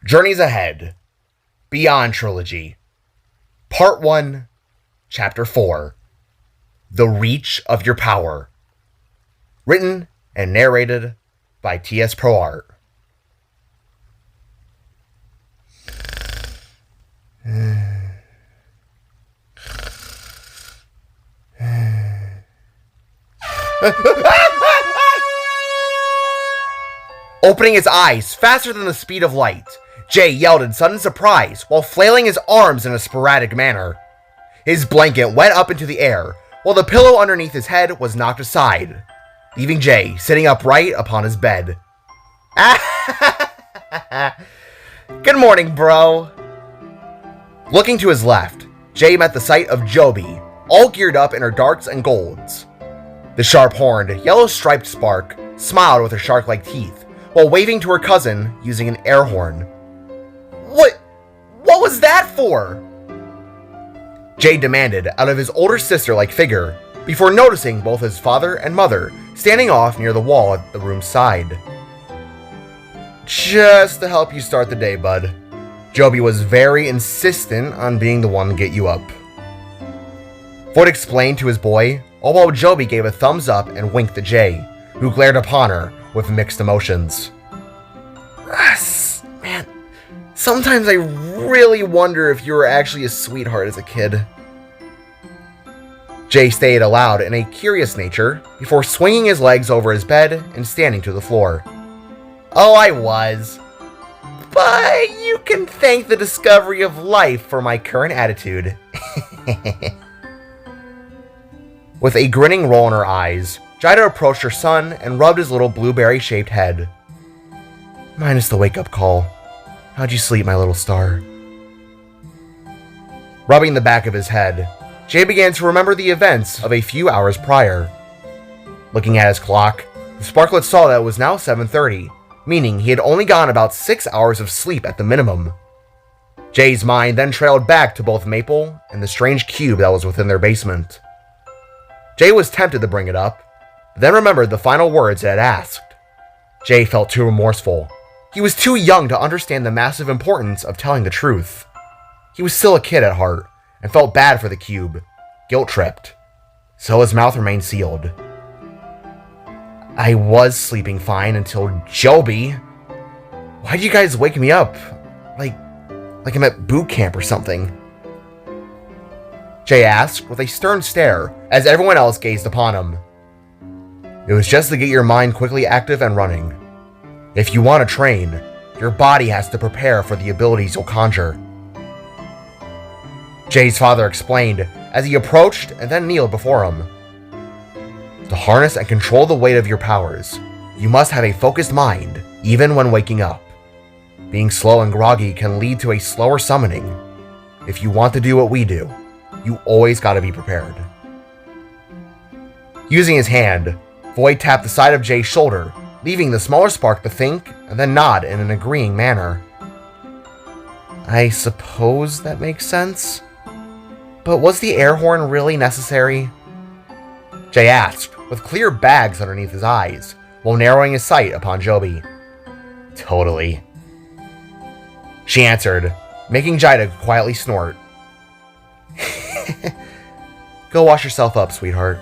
Journeys Ahead, Beyond Trilogy, Part 1, Chapter 4, The Reach of Your Power. Written and narrated by T.S. Pro Art. Opening his eyes faster than the speed of light, Jay yelled in sudden surprise while flailing his arms in a sporadic manner. His blanket went up into the air, while the pillow underneath his head was knocked aside, leaving Jay sitting upright upon his bed. Good morning, bro. Looking to his left, Jay met the sight of Joby, all geared up in her darks and golds. The sharp-horned, yellow-striped Spark smiled with her shark-like teeth, while waving to her cousin using an air horn. What was that for? Jay demanded out of his older sister-like figure, before noticing both his father and mother standing off near the wall at the room's side. Just to help you start the day, bud. Joby was very insistent on being the one to get you up. Ford explained to his boy, all while Joby gave a thumbs up and winked at Jay, who glared upon her with mixed emotions. Man, sometimes I really wonder if you were actually a sweetheart as a kid. Jay stayed aloud in a curious nature before swinging his legs over his bed and standing to the floor. Oh, I was. But you can thank the discovery of life for my current attitude. With a grinning roll in her eyes, Jida approached her son and rubbed his little blueberry-shaped head. Minus the wake-up call. How'd you sleep, my little star? Rubbing the back of his head, Jay began to remember the events of a few hours prior. Looking at his clock, the Sparklet saw that it was now 7:30, meaning he had only gotten about 6 hours of sleep at the minimum. Jay's mind then trailed back to both Maple and the strange cube that was within their basement. Jay was tempted to bring it up, but then remembered the final words it had asked. Jay felt too remorseful. He was too young to understand the massive importance of telling the truth. He was still a kid at heart, and felt bad for the cube, guilt-tripped. So his mouth remained sealed. I was sleeping fine until Joby. Why'd you guys wake me up? Like I'm at boot camp or something? Jay asked with a stern stare as everyone else gazed upon him. It was just to get your mind quickly active and running. If you want to train, your body has to prepare for the abilities you'll conjure. Jay's father explained as he approached and then kneeled before him. To harness and control the weight of your powers, you must have a focused mind, even when waking up. Being slow and groggy can lead to a slower summoning. If you want to do what we do, you always gotta be prepared. Using his hand, Void tapped the side of Jay's shoulder, leaving the smaller Spark to think and then nod in an agreeing manner. I suppose that makes sense? But was the air horn really necessary? Jay asked, with clear bags underneath his eyes, while narrowing his sight upon Joby. Totally. She answered, making Jida quietly snort. Go wash yourself up, sweetheart.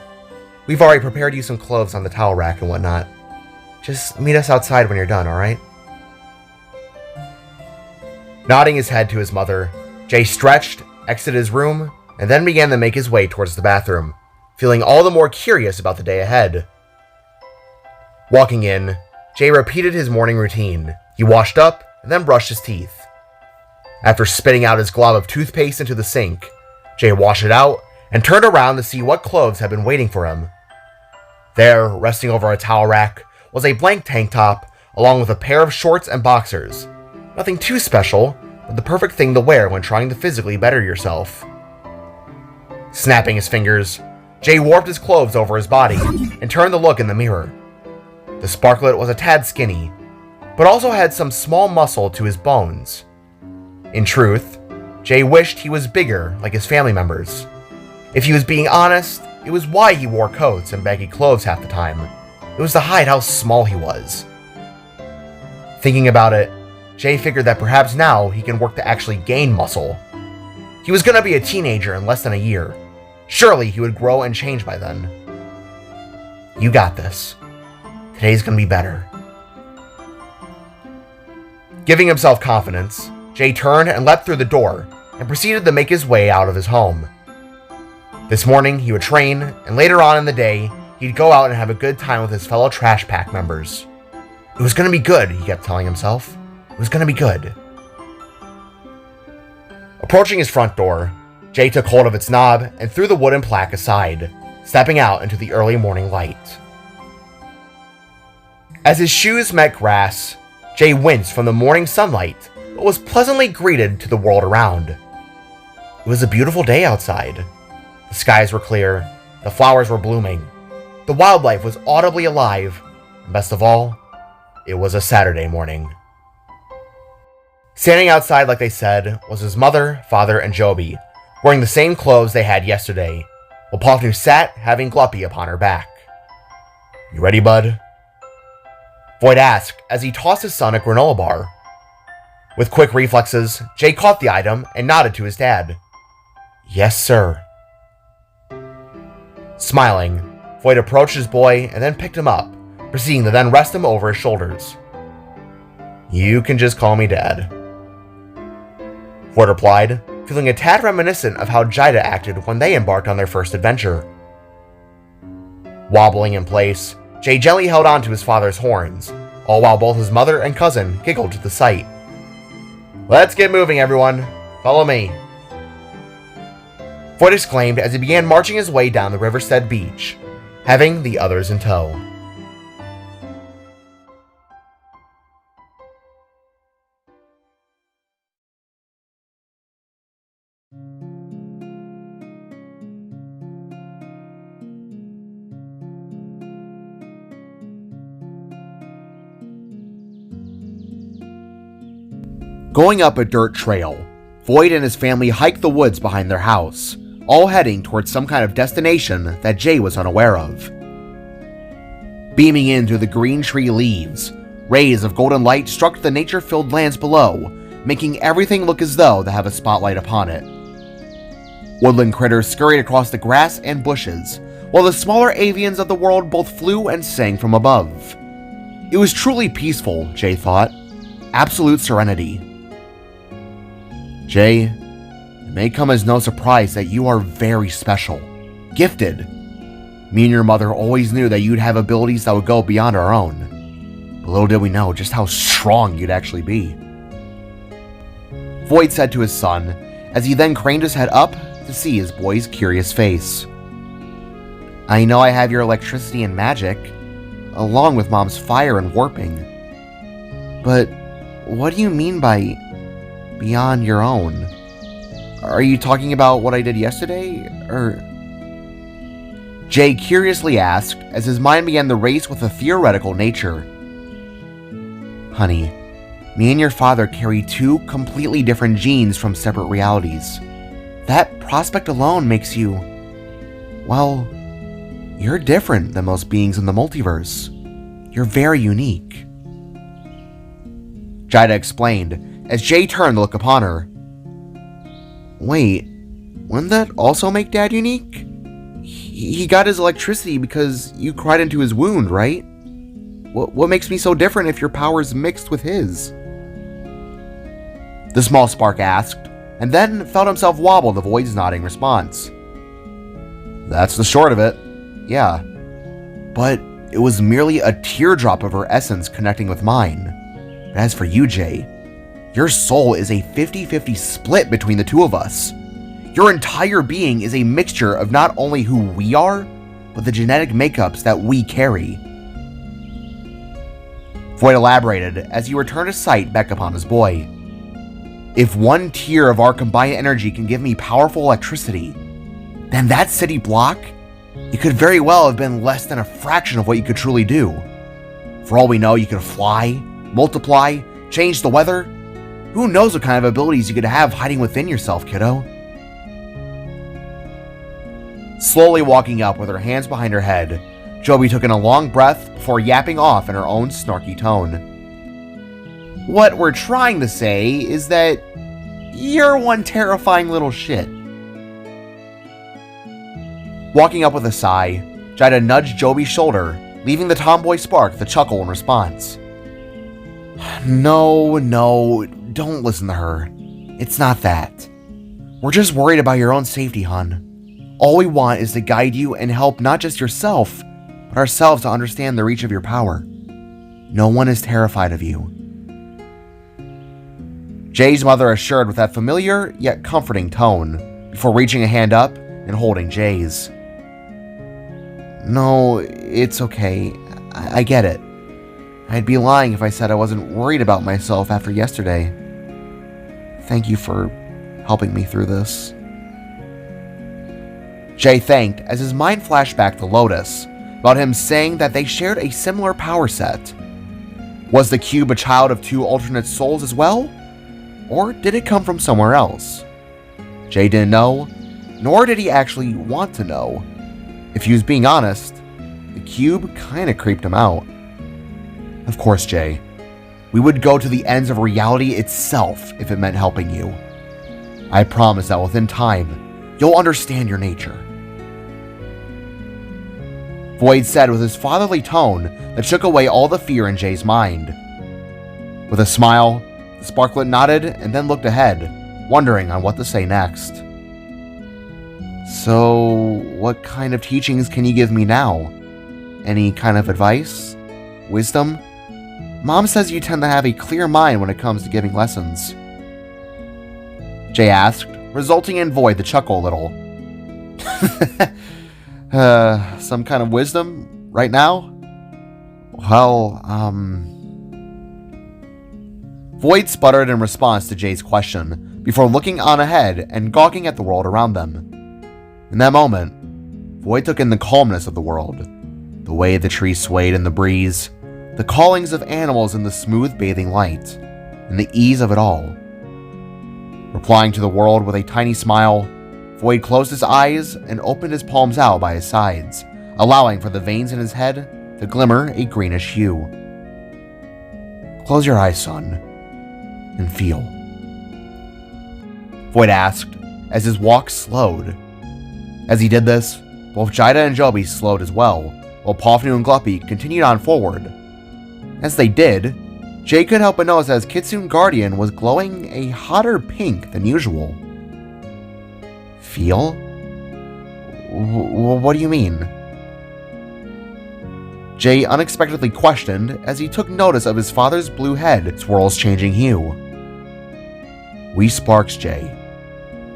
We've already prepared you some clothes on the towel rack and whatnot. Just meet us outside when you're done, alright? Nodding his head to his mother, Jay stretched, exited his room, and then began to make his way towards the bathroom, feeling all the more curious about the day ahead. Walking in, Jay repeated his morning routine. He washed up and then brushed his teeth. After spitting out his glob of toothpaste into the sink, Jay washed it out and turned around to see what clothes had been waiting for him. There, resting over a towel rack, was a blank tank top along with a pair of shorts and boxers. Nothing too special, but the perfect thing to wear when trying to physically better yourself. Snapping his fingers, Jay warped his clothes over his body and turned to look in the mirror. The Sparklet was a tad skinny, but also had some small muscle to his bones. In truth, Jay wished he was bigger like his family members. If he was being honest, it was why he wore coats and baggy clothes half the time. It was to hide how small he was. Thinking about it, Jay figured that perhaps now he can work to actually gain muscle. He was going to be a teenager in less than a year. Surely he would grow and change by then. You got this. Today's going to be better. Giving himself confidence, Jay turned and leapt through the door and proceeded to make his way out of his home. This morning he would train, and later on in the day, he'd go out and have a good time with his fellow Trash Pack members. It was going to be good, he kept telling himself. It was going to be good. Approaching his front door, Jay took hold of its knob and threw the wooden plaque aside, stepping out into the early morning light. As his shoes met grass, Jay winced from the morning sunlight, but was pleasantly greeted to the world around. It was a beautiful day outside. The skies were clear, the flowers were blooming, the wildlife was audibly alive, and best of all, it was a Saturday morning. Standing outside like they said was his mother, father, and Joby, wearing the same clothes they had yesterday, while Paulthnu sat having Gluppy upon her back. You ready, bud? Void asked as he tossed his son a granola bar. With quick reflexes, Jay caught the item and nodded to his dad. Yes, sir. Smiling, Void approached his boy and then picked him up, proceeding to then rest him over his shoulders. You can just call me Dad. Void replied, feeling a tad reminiscent of how Jida acted when they embarked on their first adventure. Wobbling in place, Jay gently held on to his father's horns, all while both his mother and cousin giggled to the sight. Let's get moving, everyone. Follow me. Void exclaimed as he began marching his way down the Riverstead beach, having the others in tow. Going up a dirt trail, Void and his family hiked the woods behind their house, all heading towards some kind of destination that Jay was unaware of. Beaming in through the green tree leaves, rays of golden light struck the nature-filled lands below, making everything look as though they have a spotlight upon it. Woodland critters scurried across the grass and bushes, while the smaller avians of the world both flew and sang from above. It was truly peaceful, Jay thought. Absolute serenity. Jay, it may come as no surprise that you are very special. Gifted. Me and your mother always knew that you'd have abilities that would go beyond our own. But little did we know just how strong you'd actually be. Void said to his son, as he then craned his head up to see his boy's curious face. I know I have your electricity and magic, along with Mom's fire and warping. But what do you mean by beyond your own? Are you talking about what I did yesterday, or... Jay curiously asked as his mind began to race with a theoretical nature. Honey, me and your father carry two completely different genes from separate realities. That prospect alone makes you... well, you're different than most beings in the multiverse. You're very unique. Jida explained as Jay turned to look upon her. Wait, wouldn't that also make Dad unique? He got his electricity because you cried into his wound, right? What makes me so different if your power's mixed with his? The small spark asked, and then felt himself wobble to Void's nodding response. That's the short of it, yeah. But it was merely a teardrop of her essence connecting with mine. But as for you, Jay, your soul is a 50-50 split between the two of us. Your entire being is a mixture of not only who we are, but the genetic makeups that we carry. Void elaborated as he returned his sight back upon his boy. If one tier of our combined energy can give me powerful electricity, then that city block, it could very well have been less than a fraction of what you could truly do. For all we know, you could fly, multiply, change the weather. Who knows what kind of abilities you could have hiding within yourself, kiddo? Slowly walking up with her hands behind her head, Joby took in a long breath before yapping off in her own snarky tone. What we're trying to say is that you're one terrifying little shit. Walking up with a sigh, Jida nudged Joby's shoulder, leaving the tomboy spark to chuckle in response. No, don't listen to her. It's not that. We're just worried about your own safety, hon. All we want is to guide you and help not just yourself, but ourselves to understand the reach of your power. No one is terrified of you. Jay's mother assured with that familiar yet comforting tone, before reaching a hand up and holding Jay's. No, it's okay. I get it. I'd be lying if I said I wasn't worried about myself after yesterday. Thank you for helping me through this. Jay thanked as his mind flashed back to Lotus, about him saying that they shared a similar power set. Was the cube a child of two alternate souls as well? Or did it come from somewhere else? Jay didn't know, nor did he actually want to know. If he was being honest, the cube kinda creeped him out. Of course, Jay. We would go to the ends of reality itself if it meant helping you. I promise that within time, you'll understand your nature. Void said with his fatherly tone that shook away all the fear in Jay's mind. With a smile, the sparklet nodded and then looked ahead, wondering on what to say next. So, what kind of teachings can you give me now? Any kind of advice? Wisdom? Mom says you tend to have a clear mind when it comes to giving lessons. Jay asked, resulting in Void to chuckle a little. Some kind of wisdom right now? Well, Void sputtered in response to Jay's question, before looking on ahead and gawking at the world around them. In that moment, Void took in the calmness of the world, the way the trees swayed in the breeze, the callings of animals in the smooth bathing light, and the ease of it all. Replying to the world with a tiny smile, Void closed his eyes and opened his palms out by his sides, allowing for the veins in his head to glimmer a greenish hue. Close your eyes, son, and feel. Void asked as his walk slowed. As he did this, both Jida and Joby slowed as well, while Pofnu and Gluppy continued on forward. As they did, Jay couldn't help but notice that his Kitsune Guardian was glowing a hotter pink than usual. Feel? What do you mean? Jay unexpectedly questioned as he took notice of his father's blue head swirl's changing hue. We sparks, Jay.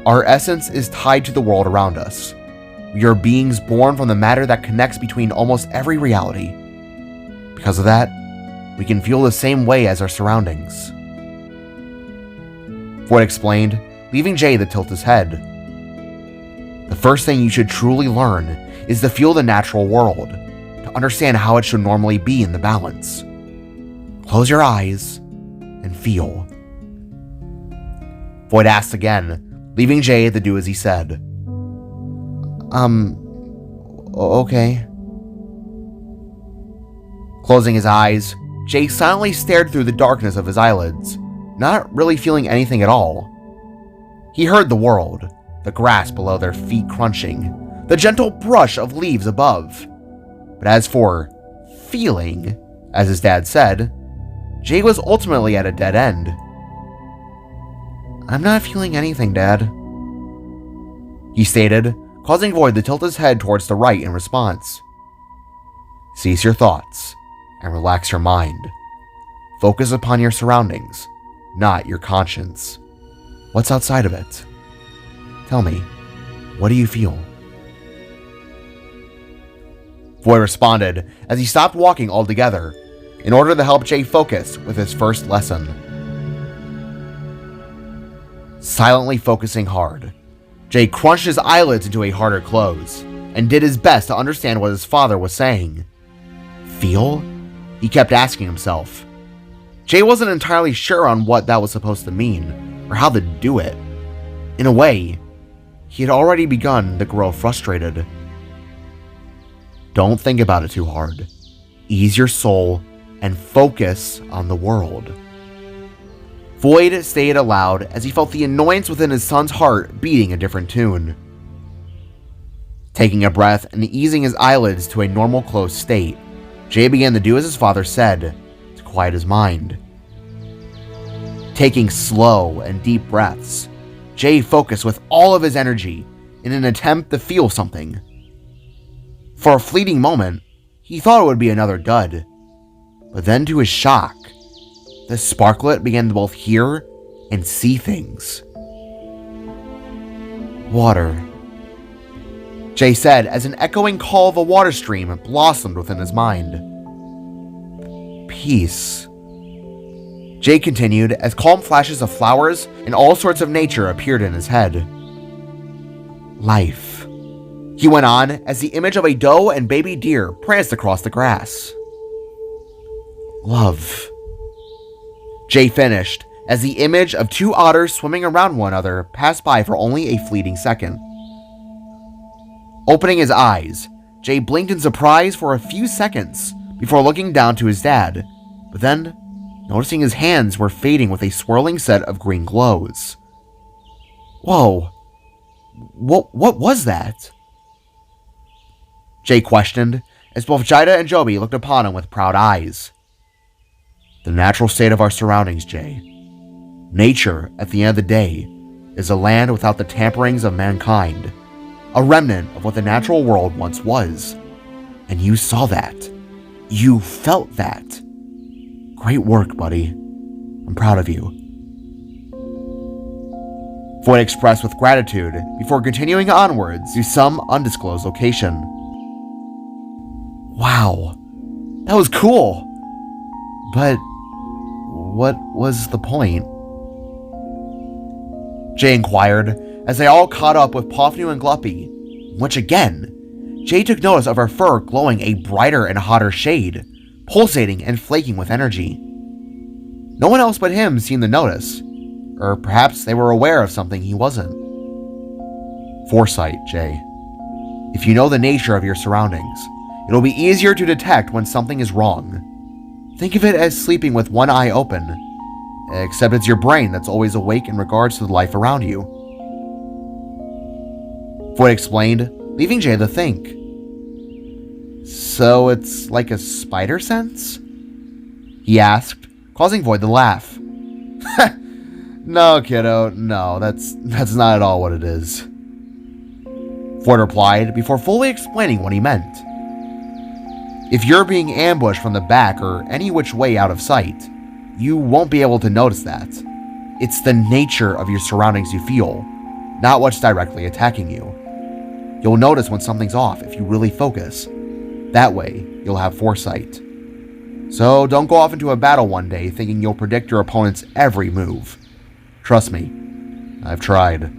Our essence is tied to the world around us. We are beings born from the matter that connects between almost every reality. Because of that, we can feel the same way as our surroundings. Void explained, leaving Jay to tilt his head. The first thing you should truly learn is to feel the natural world, to understand how it should normally be in the balance. Close your eyes and feel. Void asked again, leaving Jay to do as he said. Okay. Closing his eyes, Jay silently stared through the darkness of his eyelids, not really feeling anything at all. He heard the world, the grass below their feet crunching, the gentle brush of leaves above. But as for feeling, as his dad said, Jay was ultimately at a dead end. I'm not feeling anything, Dad, he stated, causing Void to tilt his head towards the right in response. Cease your thoughts and relax your mind. Focus upon your surroundings, not your conscience. What's outside of it? Tell me, what do you feel? Void responded as he stopped walking altogether, in order to help Jay focus with his first lesson. Silently focusing hard, Jay crunched his eyelids into a harder close, and did his best to understand what his father was saying. Feel? He kept asking himself. Jay wasn't entirely sure on what that was supposed to mean, or how to do it. In a way, he had already begun to grow frustrated. Don't think about it too hard. Ease your soul and focus on the world. Void stayed aloud as he felt the annoyance within his son's heart beating a different tune. Taking a breath and easing his eyelids to a normal closed state, Jay began to do as his father said to quiet his mind. Taking slow and deep breaths, Jay focused with all of his energy in an attempt to feel something. For a fleeting moment, he thought it would be another dud, but then to his shock, the sparklet began to both hear and see things. Water, Jay said as an echoing call of a water stream blossomed within his mind. Peace, Jay continued as calm flashes of flowers and all sorts of nature appeared in his head. Life, he went on as the image of a doe and baby deer pranced across the grass. Love, Jay finished as the image of two otters swimming around one another passed by for only a fleeting second. Opening his eyes, Jay blinked in surprise for a few seconds before looking down to his dad, but then noticing his hands were fading with a swirling set of green glows. Whoa, what was that? Jay questioned as both Jida and Joby looked upon him with proud eyes. The natural state of our surroundings, Jay. Nature, at the end of the day, is a land without the tamperings of mankind, a remnant of what the natural world once was. And you saw that. You felt that. Great work, buddy. I'm proud of you. Void expressed with gratitude before continuing onwards to some undisclosed location. Wow, that was cool. But what was the point? Jay inquired as they all caught up with Pofnu and Gluppy, which again, Jay took notice of her fur glowing a brighter and hotter shade, pulsating and flaking with energy. No one else but him seemed to notice, or perhaps they were aware of something he wasn't. Foresight, Jay. If you know the nature of your surroundings, it'll be easier to detect when something is wrong. Think of it as sleeping with one eye open, except it's your brain that's always awake in regards to the life around you. Void explained, leaving Jay to think. So it's like a spider sense? He asked, causing Void to laugh. No, kiddo, no, that's not at all what it is. Void replied before fully explaining what he meant. If you're being ambushed from the back or any which way out of sight, you won't be able to notice that. It's the nature of your surroundings you feel, not what's directly attacking you. You'll notice when something's off if you really focus. That way, you'll have foresight. So don't go off into a battle one day thinking you'll predict your opponent's every move. Trust me, I've tried.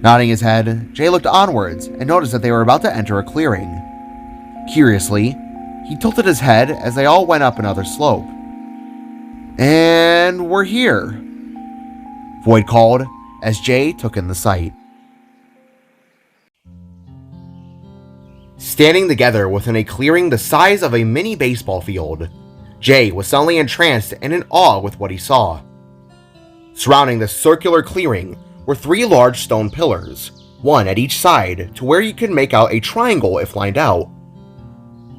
Nodding his head, Jay looked onwards and noticed that they were about to enter a clearing. Curiously, he tilted his head as they all went up another slope. And we're here, Void called as Jay took in the sight. Standing together within a clearing the size of a mini baseball field, Jay was suddenly entranced and in awe with what he saw. Surrounding the circular clearing were 3 large stone pillars, one at each side to where you could make out a triangle if lined out.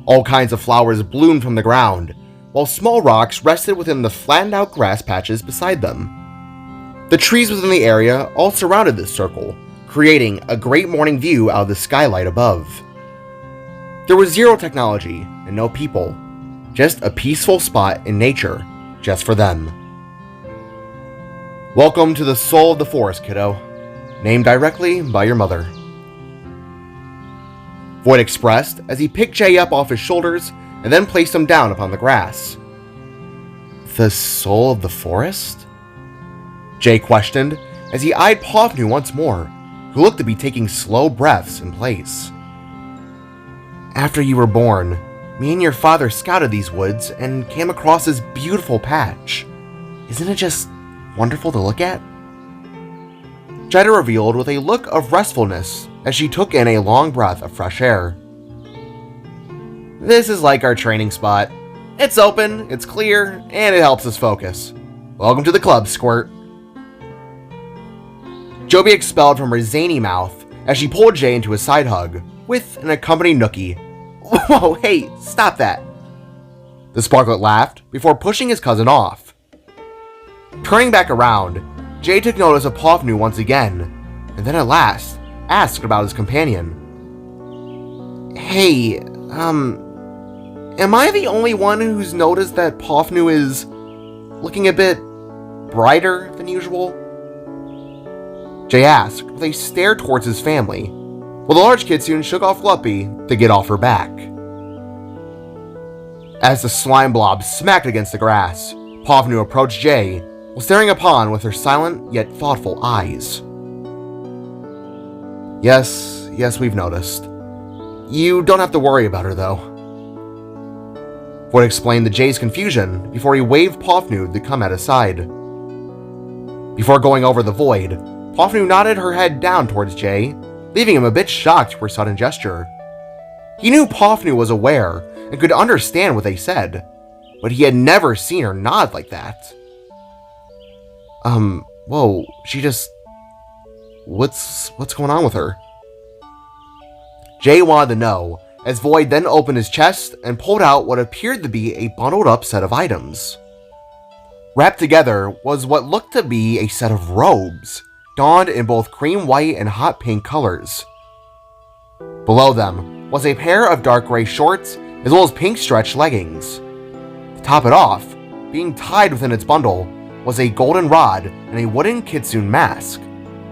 All kinds of flowers bloomed from the ground, while small rocks rested within the flattened out grass patches beside them. The trees within the area all surrounded this circle, creating a great morning view out of the skylight above. There was zero technology and no people, just a peaceful spot in nature, just for them. Welcome to the soul of the forest, kiddo, named directly by your mother, Void expressed as he picked Jay up off his shoulders and then placed him down upon the grass. The soul of the forest? Jay questioned as he eyed Pofnu once more, who looked to be taking slow breaths in place. After you were born, me and your father scouted these woods and came across this beautiful patch. Isn't it just wonderful to look at? Jida revealed with a look of restfulness as she took in a long breath of fresh air. This is like our training spot. It's open, it's clear, and it helps us focus. Welcome to the club, Squirt. Joby expelled from her zany mouth as she pulled Jay into a side hug, with an accompanying nookie. Whoa, hey, stop that. The Sparklet laughed before pushing his cousin off. Turning back around, Jay took notice of Pofnu once again, and then at last asked about his companion. Hey, am I the only one who's noticed that Pofnu is looking a bit brighter than usual? Jay asked with a stare towards his family, while the large kitsune shook off Luppy to get off her back. As the slime blob smacked against the grass, Pofnu approached Jay, while staring upon with her silent yet thoughtful eyes. Yes, we've noticed. You don't have to worry about her, though. Void explained to Jay's confusion before he waved Pofnu to come at his side. Before going over the void, Pofnu nodded her head down towards Jay, leaving him a bit shocked for her sudden gesture. He knew Pofnu was aware and could understand what they said, but he had never seen her nod like that. Whoa, she just... What's going on with her? Jay wanted to know, as Void then opened his chest and pulled out what appeared to be a bundled up set of items. Wrapped together was what looked to be a set of robes, donned in both cream white and hot pink colors. Below them was a pair of dark gray shorts as well as pink stretch leggings. To top it off, being tied within its bundle, was a golden rod and a wooden kitsune mask,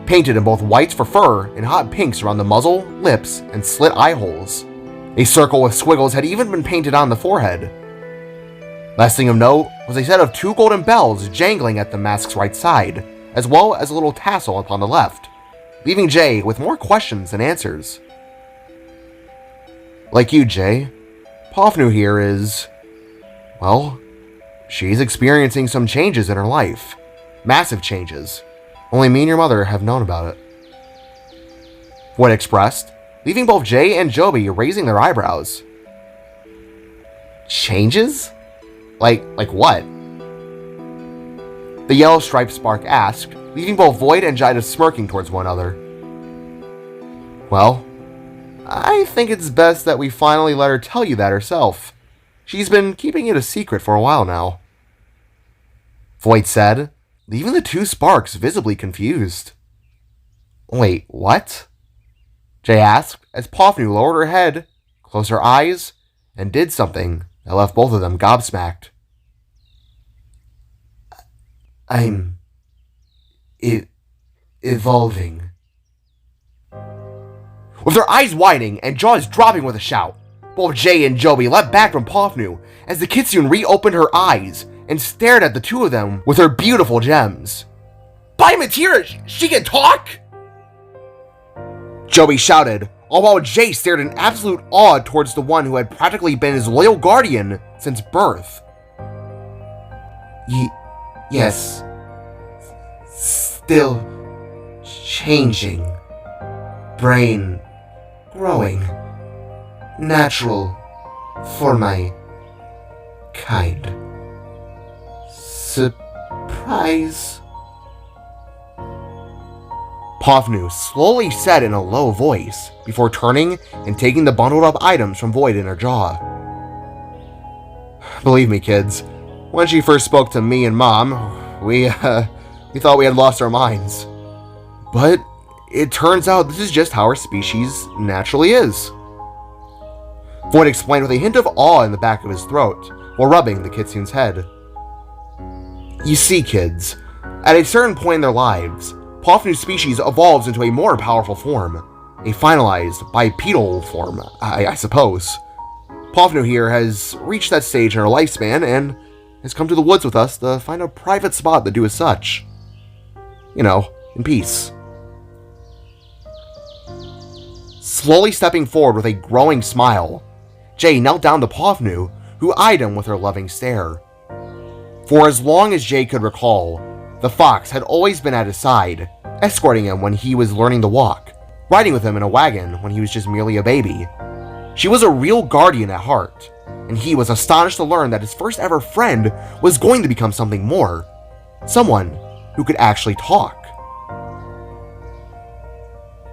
painted in both whites for fur and hot pinks around the muzzle, lips, and slit eye holes. A circle with squiggles had even been painted on the forehead. Last thing of note was a set of 2 golden bells jangling at the mask's right side, as well as a little tassel upon the left, leaving Jay with more questions than answers. Like you, Jay, Pofnu here is... well, she's experiencing some changes in her life. Massive changes. Only me and your mother have known about it. Void expressed, leaving both Jay and Joby raising their eyebrows. Changes? Like what? The yellow striped spark asked, leaving both Void and Jida smirking towards one another. Well, I think it's best that we finally let her tell you that herself. She's been keeping it a secret for a while now. Void said, leaving the 2 sparks visibly confused. Wait, what? Jay asked as Pofnu lowered her head, closed her eyes, and did something that left both of them gobsmacked. I'm... evolving. With their eyes widening and jaws dropping with a shout, both Jay and Joby leapt back from Pofnu as the kitsune reopened her eyes and stared at the 2 of them with her beautiful gems. By Matira, she can talk? Joby shouted, all while Jay stared in absolute awe towards the one who had practically been his loyal guardian since birth. Yes. Still changing. Brain growing. Natural for my kind. Surprise? Pofnu slowly said in a low voice before turning and taking the bundled up items from Void in her jaw. Believe me, kids, when she first spoke to me and Mom, we thought we had lost our minds. But it turns out this is just how our species naturally is. Void explained with a hint of awe in the back of his throat while rubbing the kitsune's head. You see, kids, at a certain point in their lives, Pofnu's species evolves into a more powerful form, a finalized bipedal form, I suppose. Pofnu here has reached that stage in her lifespan and has come to the woods with us to find a private spot to do as such. You know, in peace. Slowly stepping forward with a growing smile, Jay knelt down to Pofnu, who eyed him with her loving stare. For as long as Jay could recall, the fox had always been at his side, escorting him when he was learning to walk, riding with him in a wagon when he was just merely a baby. She was a real guardian at heart, and he was astonished to learn that his first ever friend was going to become something more. Someone who could actually talk.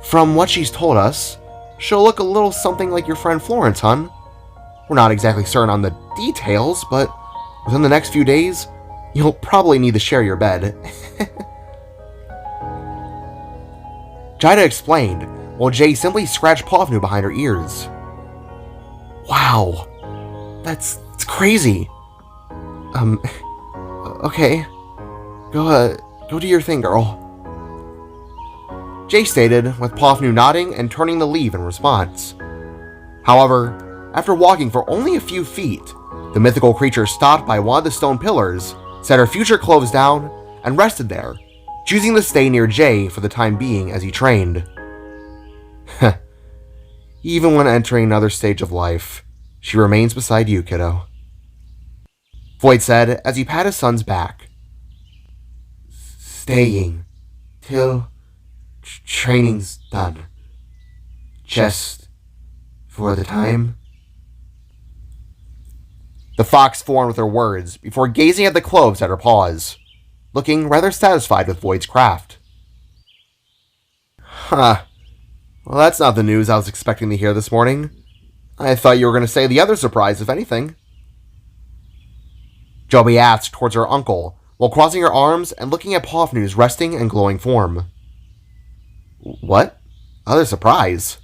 From what she's told us, she'll look a little something like your friend Florence, hun. We're not exactly certain on the details, but within the next few days, you'll probably need to share your bed. Jida explained, while Jay simply scratched Pofnu behind her ears. Wow, that's crazy. Okay, go do your thing, girl. Jay stated, with Pofnu nodding and turning to leave in response. However, after walking for only a few feet, the mythical creature stopped by one of the stone pillars, set her future clothes down, and rested there, choosing to stay near Jay for the time being as he trained. Even when entering another stage of life, she remains beside you, kiddo. Void said as he pat his son's back. Staying till training's done. Just for the time. The fox formed with her words before gazing at the cloves at her paws, looking rather satisfied with Void's craft. Huh. Well, that's not the news I was expecting to hear this morning. I thought you were going to say the other surprise, if anything. Joby asked towards her uncle, while crossing her arms and looking at Pofnu's resting and glowing form. What? Other surprise?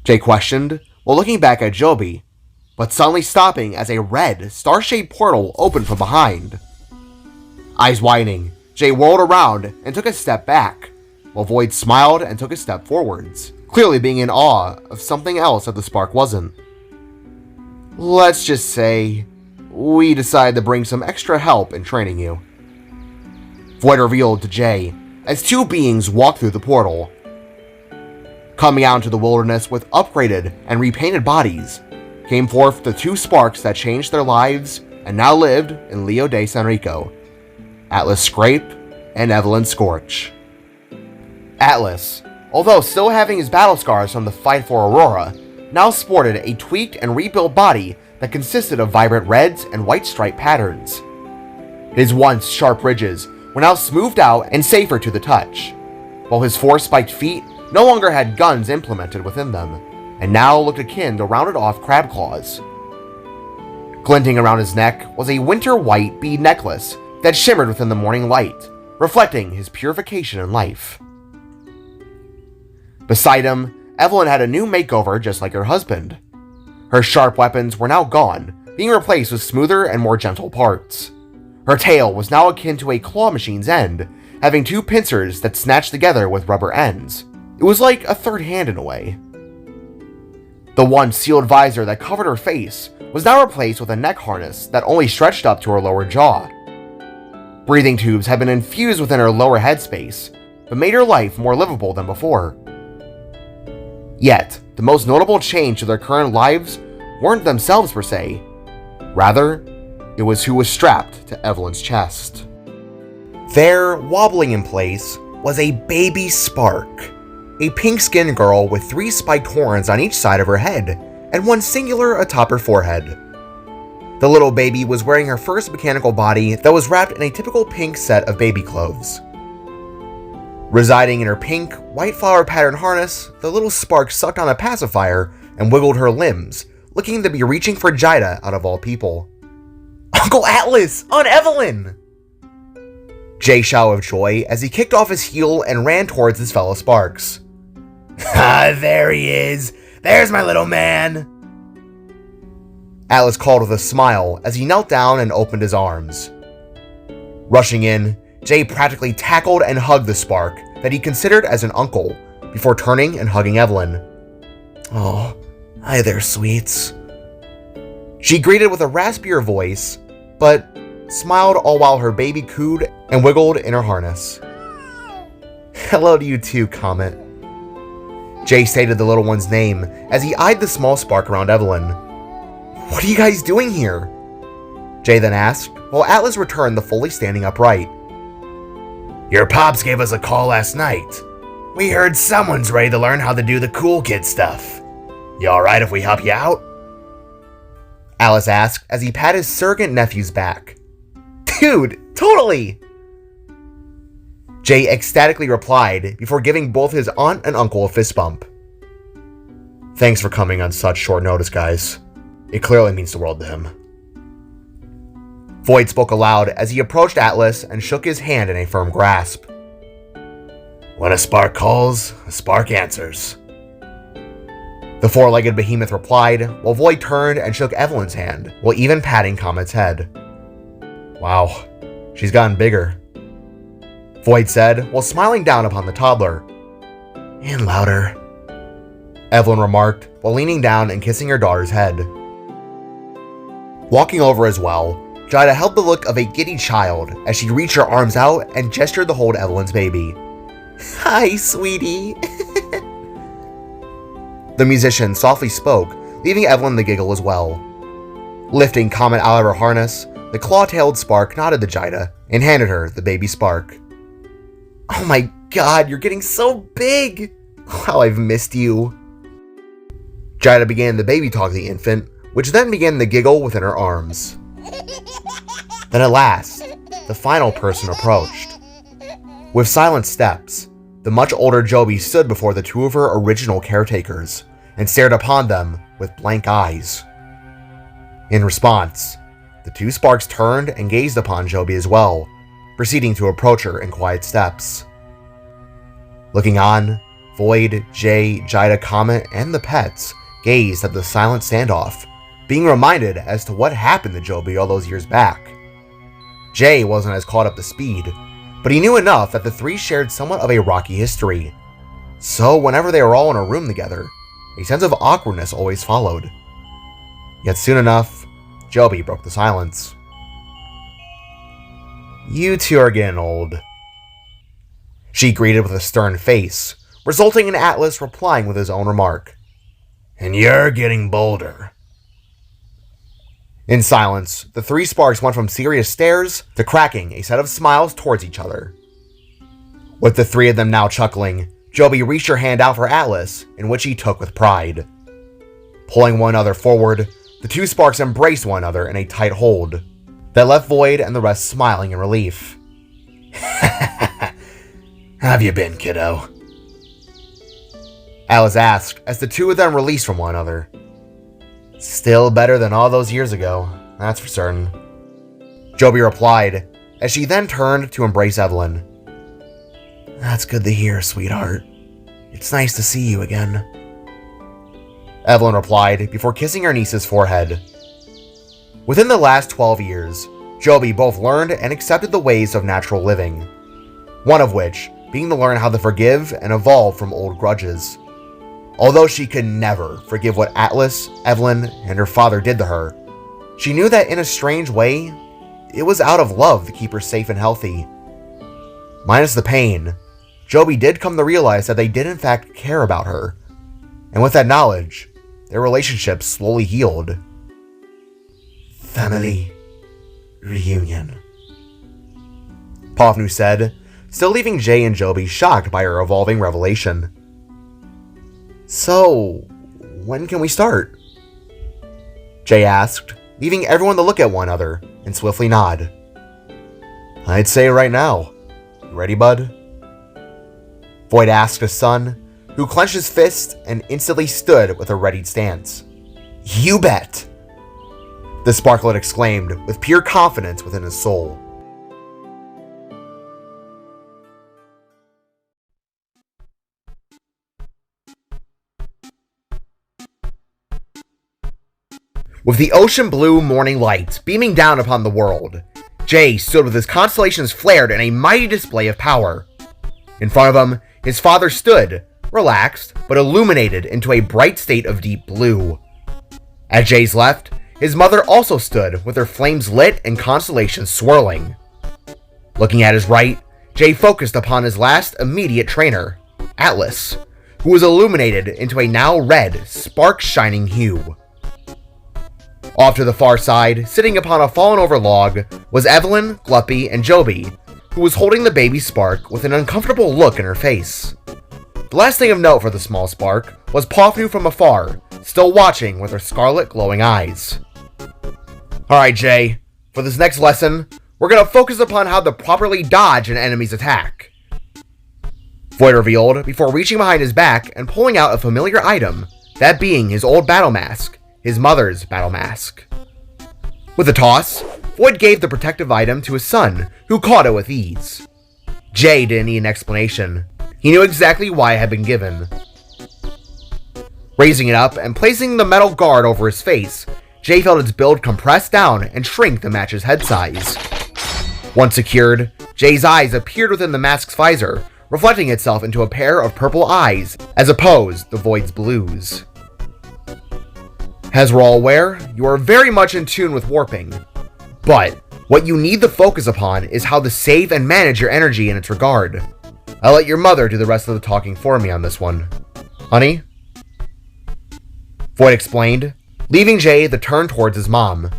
Jay questioned, while looking back at Joby, but suddenly stopping as a red, star-shaped portal opened from behind. Eyes widening, Jay whirled around and took a step back, while Void smiled and took a step forwards, clearly being in awe of something else that the spark wasn't. Let's just say, we decided to bring some extra help in training you. Void revealed to Jay, as two beings walked through the portal. Coming out into the wilderness with upgraded and repainted bodies, came forth the two sparks that changed their lives and now lived in Leo de Sanrico, Atlas Scrape and Evelyn Scorch. Atlas, although still having his battle scars from the fight for Aurora, now sported a tweaked and rebuilt body that consisted of vibrant reds and white stripe patterns. His once sharp ridges were now smoothed out and safer to the touch, while his four-spiked feet no longer had guns implemented within them, and now looked akin to rounded-off crab claws. Glinting around his neck was a winter white bead necklace that shimmered within the morning light, reflecting his purification in life. Beside him, Evelyn had a new makeover just like her husband. Her sharp weapons were now gone, being replaced with smoother and more gentle parts. Her tail was now akin to a claw machine's end, having two pincers that snatched together with rubber ends. It was like a third hand in a way. The once sealed visor that covered her face was now replaced with a neck harness that only stretched up to her lower jaw. Breathing tubes had been infused within her lower headspace, but made her life more livable than before. Yet, the most notable change to their current lives weren't themselves per se. Rather, it was who was strapped to Evelyn's chest. There, wobbling in place, was a baby Spark, a pink-skinned girl with 3 spiked horns on each side of her head, and one singular atop her forehead. The little baby was wearing her first mechanical body that was wrapped in a typical pink set of baby clothes. Residing in her pink, white flower pattern harness, the little Spark sucked on a pacifier and wiggled her limbs, looking to be reaching for Jida out of all people. Uncle Atlas! Aunt Evelyn! Jay shouted of joy as he kicked off his heel and ran towards his fellow Sparks. Ah, there he is! There's my little man! Atlas called with a smile as he knelt down and opened his arms. Rushing in, Jay practically tackled and hugged the Spark that he considered as an uncle, before turning and hugging Evelyn. Oh, hi there, sweets. She greeted with a raspier voice, but smiled all while her baby cooed and wiggled in her harness. Hello to you too, Comet. Jay stated the little one's name as he eyed the small Spark around Evelyn. What are you guys doing here? Jay then asked, while Atlas returned to fully standing upright. Your pops gave us a call last night. We heard someone's ready to learn how to do the cool kid stuff. You alright if we help you out? Alice asked as he patted his surrogate nephew's back. Dude, totally! Jay ecstatically replied before giving both his aunt and uncle a fist bump. Thanks for coming on such short notice, guys. It clearly means the world to him. Void spoke aloud as he approached Atlas and shook his hand in a firm grasp. When a spark calls, a spark answers. The four-legged behemoth replied, while Void turned and shook Evelyn's hand, while even patting Comet's head. Wow, she's gotten bigger, Void said, while smiling down upon the toddler. And louder, Evelyn remarked, while leaning down and kissing her daughter's head. Walking over as well, Jida held the look of a giddy child as she reached her arms out and gestured to hold Evelyn's baby. Hi, sweetie. The musician softly spoke, leaving Evelyn to giggle as well. Lifting Comet out of her harness, the claw-tailed Spark nodded to Jida and handed her the baby Spark. Oh my god, you're getting so big! How I've missed you. Jida began the baby talk to the infant, which then began to giggle within her arms. Then at last, the final person approached. With silent steps, the much older Joby stood before the two of her original caretakers and stared upon them with blank eyes. In response, the two Sparks turned and gazed upon Joby as well, proceeding to approach her in quiet steps. Looking on, Void, Jay, Jida, Comet, and the pets gazed at the silent standoff, being reminded as to what happened to Joby all those years back. Jay wasn't as caught up to speed, but he knew enough that the three shared somewhat of a rocky history. So whenever they were all in a room together, a sense of awkwardness always followed. Yet soon enough, Joby broke the silence. You two are getting old, she greeted with a stern face, resulting in Atlas replying with his own remark. And you're getting bolder. In silence, the three Sparks went from serious stares to cracking a set of smiles towards each other. With the three of them now chuckling, Joby reached her hand out for Atlas, in which he took with pride. Pulling one another forward, the two Sparks embraced one another in a tight hold that left Void and the rest smiling in relief. How have you been, kiddo? Alice asked as the two of them released from one another. Still better than all those years ago, that's for certain. Joby replied, as she then turned to embrace Evelyn. That's good to hear, sweetheart. It's nice to see you again. Evelyn replied before kissing her niece's forehead. Within the last 12 years, Joby both learned and accepted the ways of natural living, one of which being to learn how to forgive and evolve from old grudges. Although she could never forgive what Atlas, Evelyn, and her father did to her, she knew that in a strange way, it was out of love to keep her safe and healthy. Minus the pain, Joby did come to realize that they did in fact care about her, and with that knowledge, their relationship slowly healed. Family reunion, Pavnu said, still leaving Jay and Joby shocked by her evolving revelation. So, when can we start? Jay asked, leaving everyone to look at one another and swiftly nod. I'd say right now. You ready, bud? Void asked his son, who clenched his fist and instantly stood with a readied stance. You bet! The Sparklet exclaimed with pure confidence within his soul. With the ocean blue morning light beaming down upon the world, Jay stood with his constellations flared in a mighty display of power. In front of him, his father stood, relaxed, but illuminated into a bright state of deep blue. At Jay's left, his mother also stood with her flames lit and constellations swirling. Looking at his right, Jay focused upon his last immediate trainer, Atlas, who was illuminated into a now red, spark-shining hue. Off to the far side, sitting upon a fallen-over log, was Evelyn, Gluppy, and Joby, who was holding the baby Spark with an uncomfortable look in her face. The last thing of note for the small Spark was Pavnu from afar, still watching with her scarlet glowing eyes. Alright, Jay. For this next lesson, we're going to focus upon how to properly dodge an enemy's attack. Void revealed before reaching behind his back and pulling out a familiar item, that being his old battle mask, his mother's battle mask. With a toss, Void gave the protective item to his son, who caught it with ease. Jay didn't need an explanation. He knew exactly why it had been given. Raising it up and placing the metal guard over his face, Jay felt its build compress down and shrink to match his head size. Once secured, Jay's eyes appeared within the mask's visor, reflecting itself into a pair of purple eyes, as opposed to Void's blues. As we're all aware, you are very much in tune with warping, but what you need to focus upon is how to save and manage your energy in its regard. I'll let your mother do the rest of the talking for me on this one. Honey? Void explained, leaving Jay to turn towards his mom.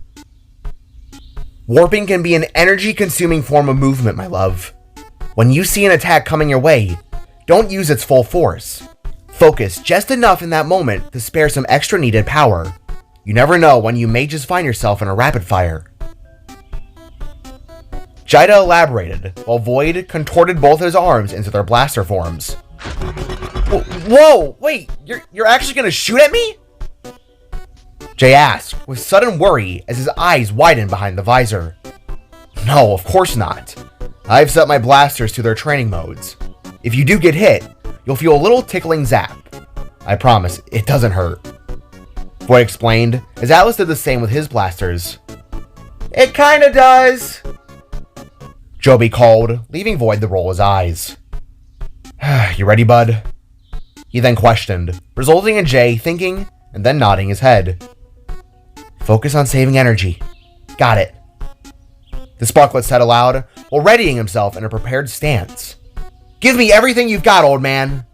Warping can be an energy-consuming form of movement, my love. When you see an attack coming your way, don't use its full force. Focus just enough in that moment to spare some extra needed power. You never know when you may just find yourself in a rapid fire. Jida elaborated, while Void contorted both his arms into their blaster forms. Whoa, wait, you're actually gonna shoot at me? Jay asked, with sudden worry as his eyes widened behind the visor. No, of course not. I've set my blasters to their training modes. If you do get hit, you'll feel a little tickling zap. I promise, it doesn't hurt. Void explained, as Atlas did the same with his blasters. It kinda does, Joby called, leaving Void to roll his eyes. You ready, bud? He then questioned, resulting in Jay thinking and then nodding his head. Focus on saving energy. Got it. The Sparklet said aloud, while readying himself in a prepared stance. Give me everything you've got, old man.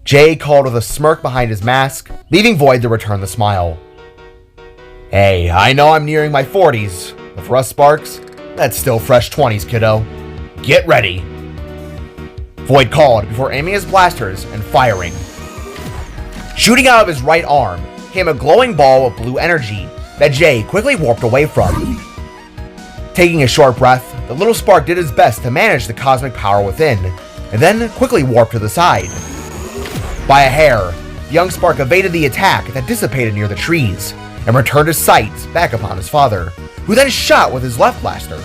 Jay called with a smirk behind his mask, leaving Void to return the smile. Hey, I know I'm nearing my 40s, but for us Sparks, that's still fresh 20s, kiddo. Get ready. Void called before aiming his blasters and firing. Shooting out of his right arm came a glowing ball of blue energy that Jay quickly warped away from. Taking a short breath, the little spark did his best to manage the cosmic power within, and then quickly warped to the side. By a hair, the young spark evaded the attack that dissipated near the trees, and returned his sights back upon his father, who then shot with his left blaster.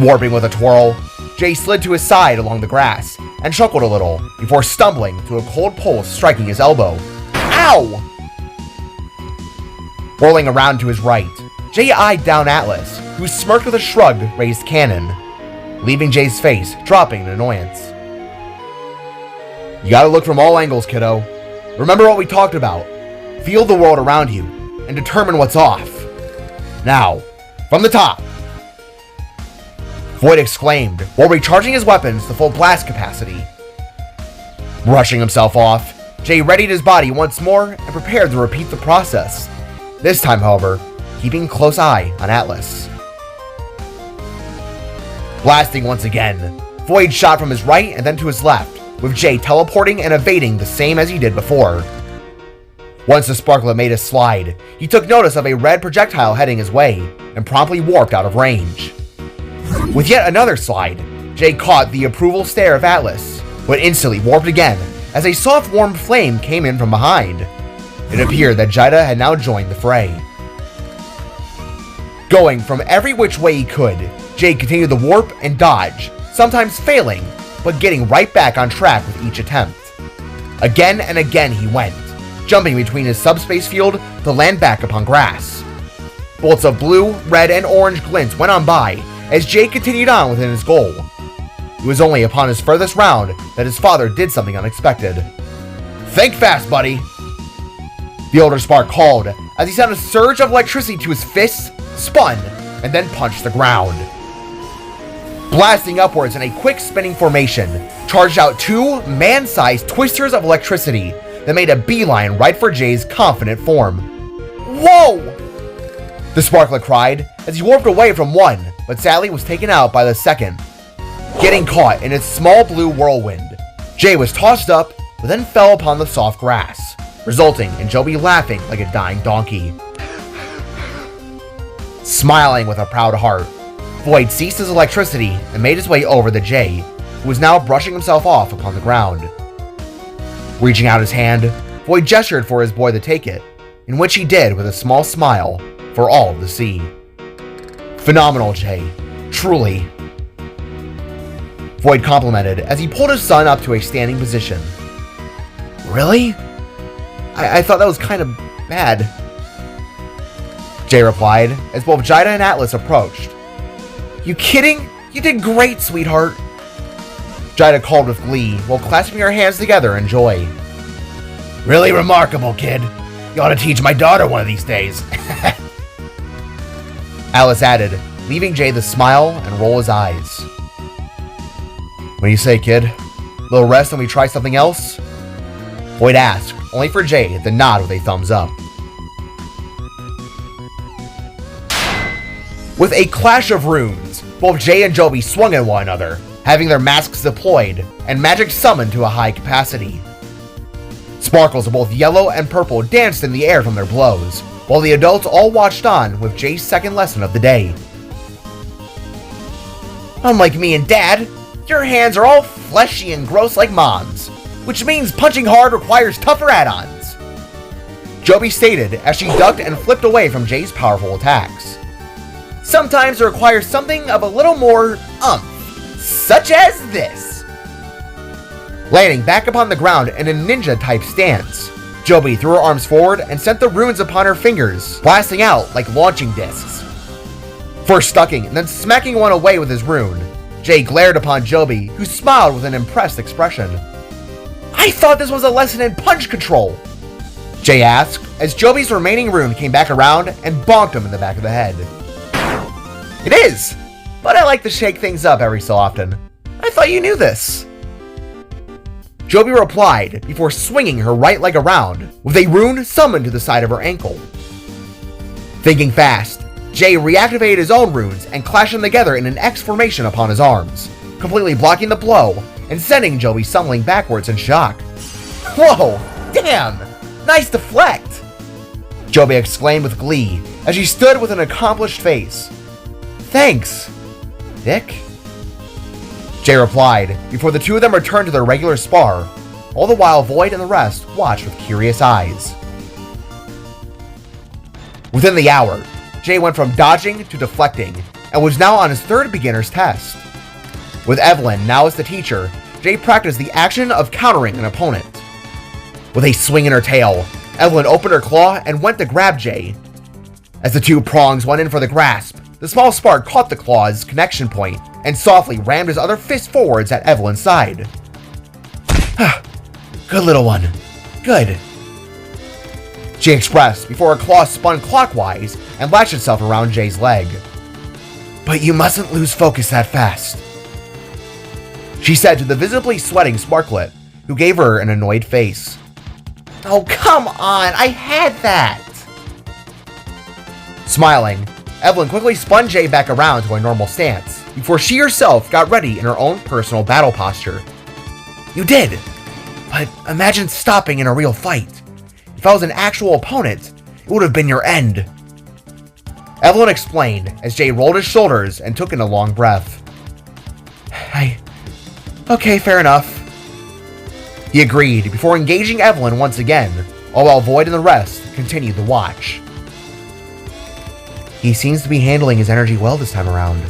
Warping with a twirl, Jay slid to his side along the grass, and chuckled a little, before stumbling to a cold pulse striking his elbow. Ow! Rolling around to his right, Jay eyed down Atlas, who smirked with a shrugged, raised cannon, leaving Jay's face dropping in annoyance. You gotta look from all angles, kiddo. Remember what we talked about. Feel the world around you, and determine what's off. Now, from the top. Void exclaimed, while recharging his weapons to full blast capacity. Brushing himself off, Jay readied his body once more and prepared to repeat the process. This time, however, keeping a close eye on Atlas. Blasting once again, Void shot from his right and then to his left, with Jay teleporting and evading the same as he did before. Once the Sparklet made a slide, he took notice of a red projectile heading his way, and promptly warped out of range. With yet another slide, Jay caught the approval stare of Atlas, but instantly warped again as a soft warm flame came in from behind. It appeared that Jida had now joined the fray. Going from every which way he could, Jay continued to warp and dodge, sometimes failing, but getting right back on track with each attempt. Again and again he went, jumping between his subspace field to land back upon grass. Bolts of blue, red, and orange glints went on by as Jay continued on within his goal. It was only upon his furthest round that his father did something unexpected. Think fast, buddy! The older Spark called as he sent a surge of electricity to his fists, spun, and then punched the ground. Blasting upwards in a quick spinning formation, charged out two man-sized twisters of electricity that made a beeline right for Jay's confident form. Whoa! The Sparklet cried as he warped away from one, but sadly was taken out by the second. Getting caught in its small blue whirlwind, Jay was tossed up, but then fell upon the soft grass, resulting in Joby laughing like a dying donkey. Smiling with a proud heart, Void ceased his electricity and made his way over to Jay, who was now brushing himself off upon the ground. Reaching out his hand, Void gestured for his boy to take it, in which he did with a small smile for all to see. Phenomenal, Jay. Truly. Void complimented as he pulled his son up to a standing position. Really? I thought that was kind of bad. Jay replied as both Jida and Atlas approached. You kidding? You did great, sweetheart. Jida called with glee while clasping her hands together in joy. Really remarkable, kid. You ought to teach my daughter one of these days. Alice added, leaving Jay to smile and roll his eyes. What do you say, kid? A little rest and we try something else? Void asked, only for Jay to nod with a thumbs up. With a clash of runes, both Jay and Joby swung at one another, having their masks deployed and magic summoned to a high capacity. Sparkles of both yellow and purple danced in the air from their blows, while the adults all watched on with Jay's second lesson of the day. Unlike me and Dad, your hands are all fleshy and gross like Mom's, which means punching hard requires tougher add-ons. Joby stated as she ducked and flipped away from Jay's powerful attacks. Sometimes it requires something of a little more such as this. Landing back upon the ground in a ninja-type stance, Joby threw her arms forward and sent the runes upon her fingers, blasting out like launching discs. First stucking and then smacking one away with his rune, Jay glared upon Joby, who smiled with an impressed expression. I thought this was a lesson in punch control, Jay asked as Joby's remaining rune came back around and bonked him in the back of the head. It is, but I like to shake things up every so often. I thought you knew this. Joby replied before swinging her right leg around with a rune summoned to the side of her ankle. Thinking fast, Jay reactivated his own runes and clashed them together in an X formation upon his arms, completely blocking the blow and sending Joby stumbling backwards in shock. Whoa, damn, nice deflect, Joby exclaimed with glee as she stood with an accomplished face. Thanks, Dick, Jay replied before the two of them returned to their regular spar, all the while Void and the rest watched with curious eyes. Within the hour, Jay went from dodging to deflecting and was now on his third beginner's test. With Evelyn now as the teacher, Jay practiced the action of countering an opponent. With a swing in her tail, Evelyn opened her claw and went to grab Jay. As the two prongs went in for the grasp, the small spark caught the claw's connection point and softly rammed his other fist forwards at Evelyn's side. Good little one. Good, she expressed before her claw spun clockwise and latched itself around Jay's leg. But you mustn't lose focus that fast, she said to the visibly sweating Sparklet, who gave her an annoyed face. Oh, come on, I had that! Smiling, Evelyn quickly spun Jay back around to a normal stance before she herself got ready in her own personal battle posture. You did, but imagine stopping in a real fight. If I was an actual opponent, it would have been your end, Evelyn explained as Jay rolled his shoulders and took in a long breath. Okay, fair enough, he agreed before engaging Evelyn once again, all while Void and the rest continued to watch. He seems to be handling his energy well this time around.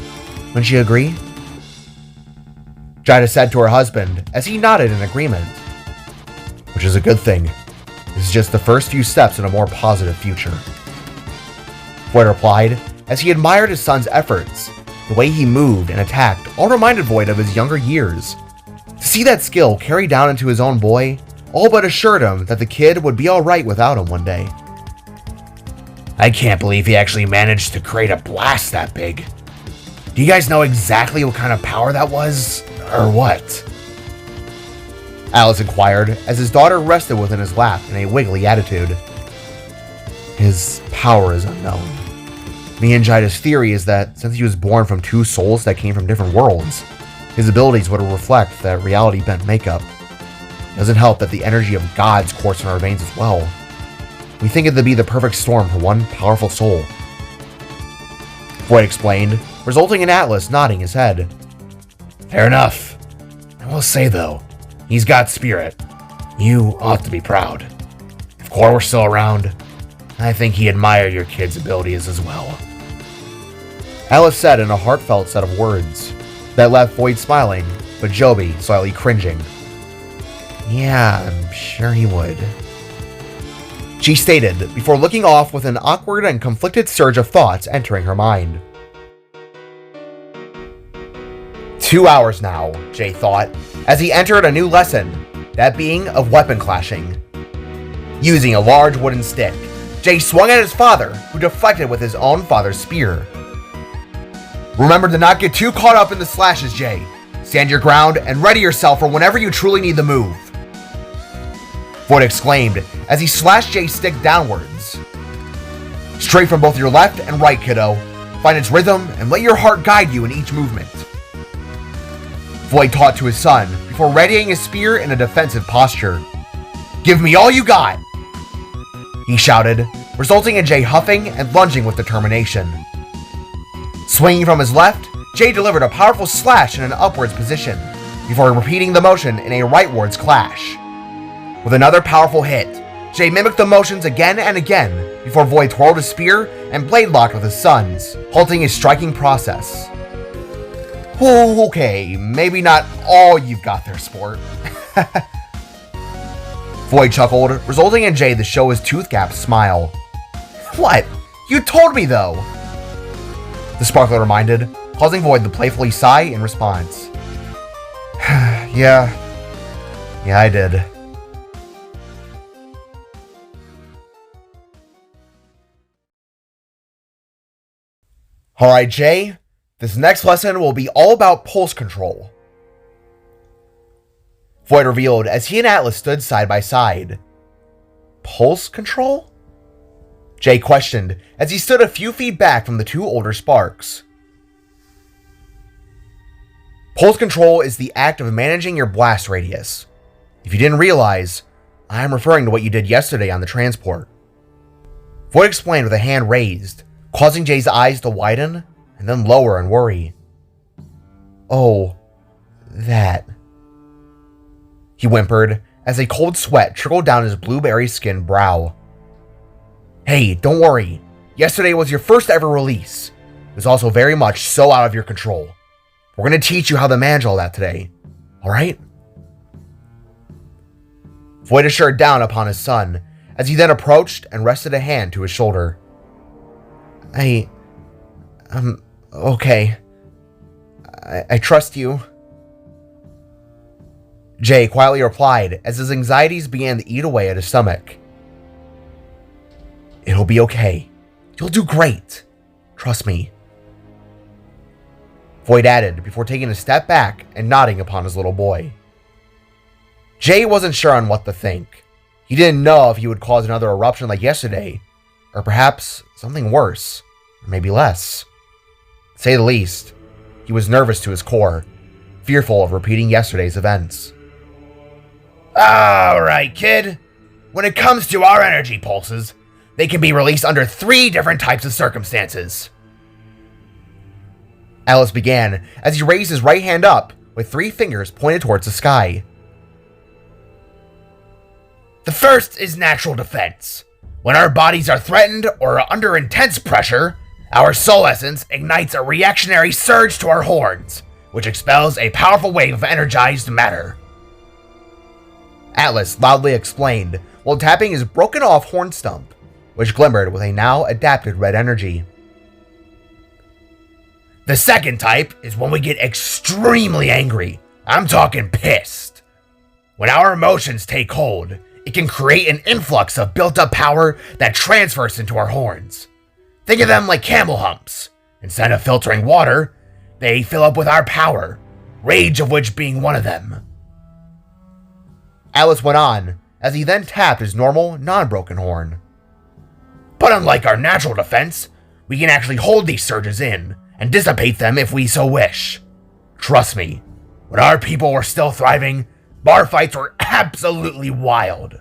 Wouldn't you agree? Jida said to her husband as he nodded in agreement. Which is a good thing. This is just the first few steps in a more positive future, Void replied as he admired his son's efforts. The way he moved and attacked all reminded Void of his younger years. To see that skill carried down into his own boy all but assured him that the kid would be alright without him one day. I can't believe he actually managed to create a blast that big. Do you guys know exactly what kind of power that was, or what? Alice inquired as his daughter rested within his lap in a wiggly attitude. His power is unknown. Me and Jida's theory is that since he was born from two souls that came from different worlds, his abilities would reflect that reality-bent makeup. It doesn't help that the energy of gods course in our veins as well. We think it to be the perfect storm for one powerful soul. Void explained, resulting in Atlas nodding his head. Fair enough. I will say though, he's got spirit. You ought to be proud. If Core were still around, I think he'd admire your kid's abilities as well. Alice said in a heartfelt set of words that left Void smiling, but Joby slightly cringing. Yeah, I'm sure he would. She stated, before looking off with an awkward and conflicted surge of thoughts entering her mind. 2 hours now, Jay thought, as he entered a new lesson, that being of weapon clashing. Using a large wooden stick, Jay swung at his father, who deflected with his own father's spear. Remember to not get too caught up in the slashes, Jay. Stand your ground and ready yourself for whenever you truly need the move. Void exclaimed as he slashed Jay's stick downwards. Straight from both your left and right, kiddo. Find its rhythm and let your heart guide you in each movement. Void taught to his son before readying his spear in a defensive posture. Give me all you got, he shouted, resulting in Jay huffing and lunging with determination. Swinging from his left, Jay delivered a powerful slash in an upwards position, before repeating the motion in a rightwards clash. With another powerful hit, Jay mimicked the motions again and again, before Void twirled his spear and blade locked with his sons, halting his striking process. Okay, maybe not all you've got there, sport. Void chuckled, resulting in Jay to show his tooth-gapped smile. What? You told me, though! The sparkler reminded, causing Void to playfully sigh in response. Yeah, I did. Alright, Jay, this next lesson will be all about pulse control. Void revealed as he and Atlas stood side by side. Pulse control? Jay questioned as he stood a few feet back from the two older sparks. Pulse control is the act of managing your blast radius. If you didn't realize, I am referring to what you did yesterday on the transport. Void explained with a hand raised, causing Jay's eyes to widen and then lower in worry. Oh, that. He whimpered as a cold sweat trickled down his blueberry-skinned brow. Hey, don't worry. Yesterday was your first ever release. It was also very much so out of your control. We're going to teach you how to manage all that today. Alright? Void assured down upon his son, as he then approached and rested a hand to his shoulder. I'm okay. I trust you. Jay quietly replied as his anxieties began to eat away at his stomach. It'll be okay. You'll do great. Trust me. Void added before taking a step back and nodding upon his little boy. Jay wasn't sure on what to think. He didn't know if he would cause another eruption like yesterday, or perhaps something worse, or maybe less. To say the least, he was nervous to his core, fearful of repeating yesterday's events. Alright, kid. When it comes to our energy pulses, they can be released under 3 different types of circumstances. Alice began as he raised his right hand up with 3 fingers pointed towards the sky. The first is natural defense. When our bodies are threatened or are under intense pressure, our soul essence ignites a reactionary surge to our horns, which expels a powerful wave of energized matter. Atlas loudly explained while tapping his broken off horn stump, which glimmered with a now adapted red energy. The second type is when we get extremely angry. I'm talking pissed. When our emotions take hold, it can create an influx of built-up power that transfers into our horns. Think of them like camel humps. Instead of filtering water, they fill up with our power, rage of which being one of them. Alice went on, as he then tapped his normal, non-broken horn. But unlike our natural defense, we can actually hold these surges in, and dissipate them if we so wish. Trust me, when our people were still thriving, bar fights were absolutely wild.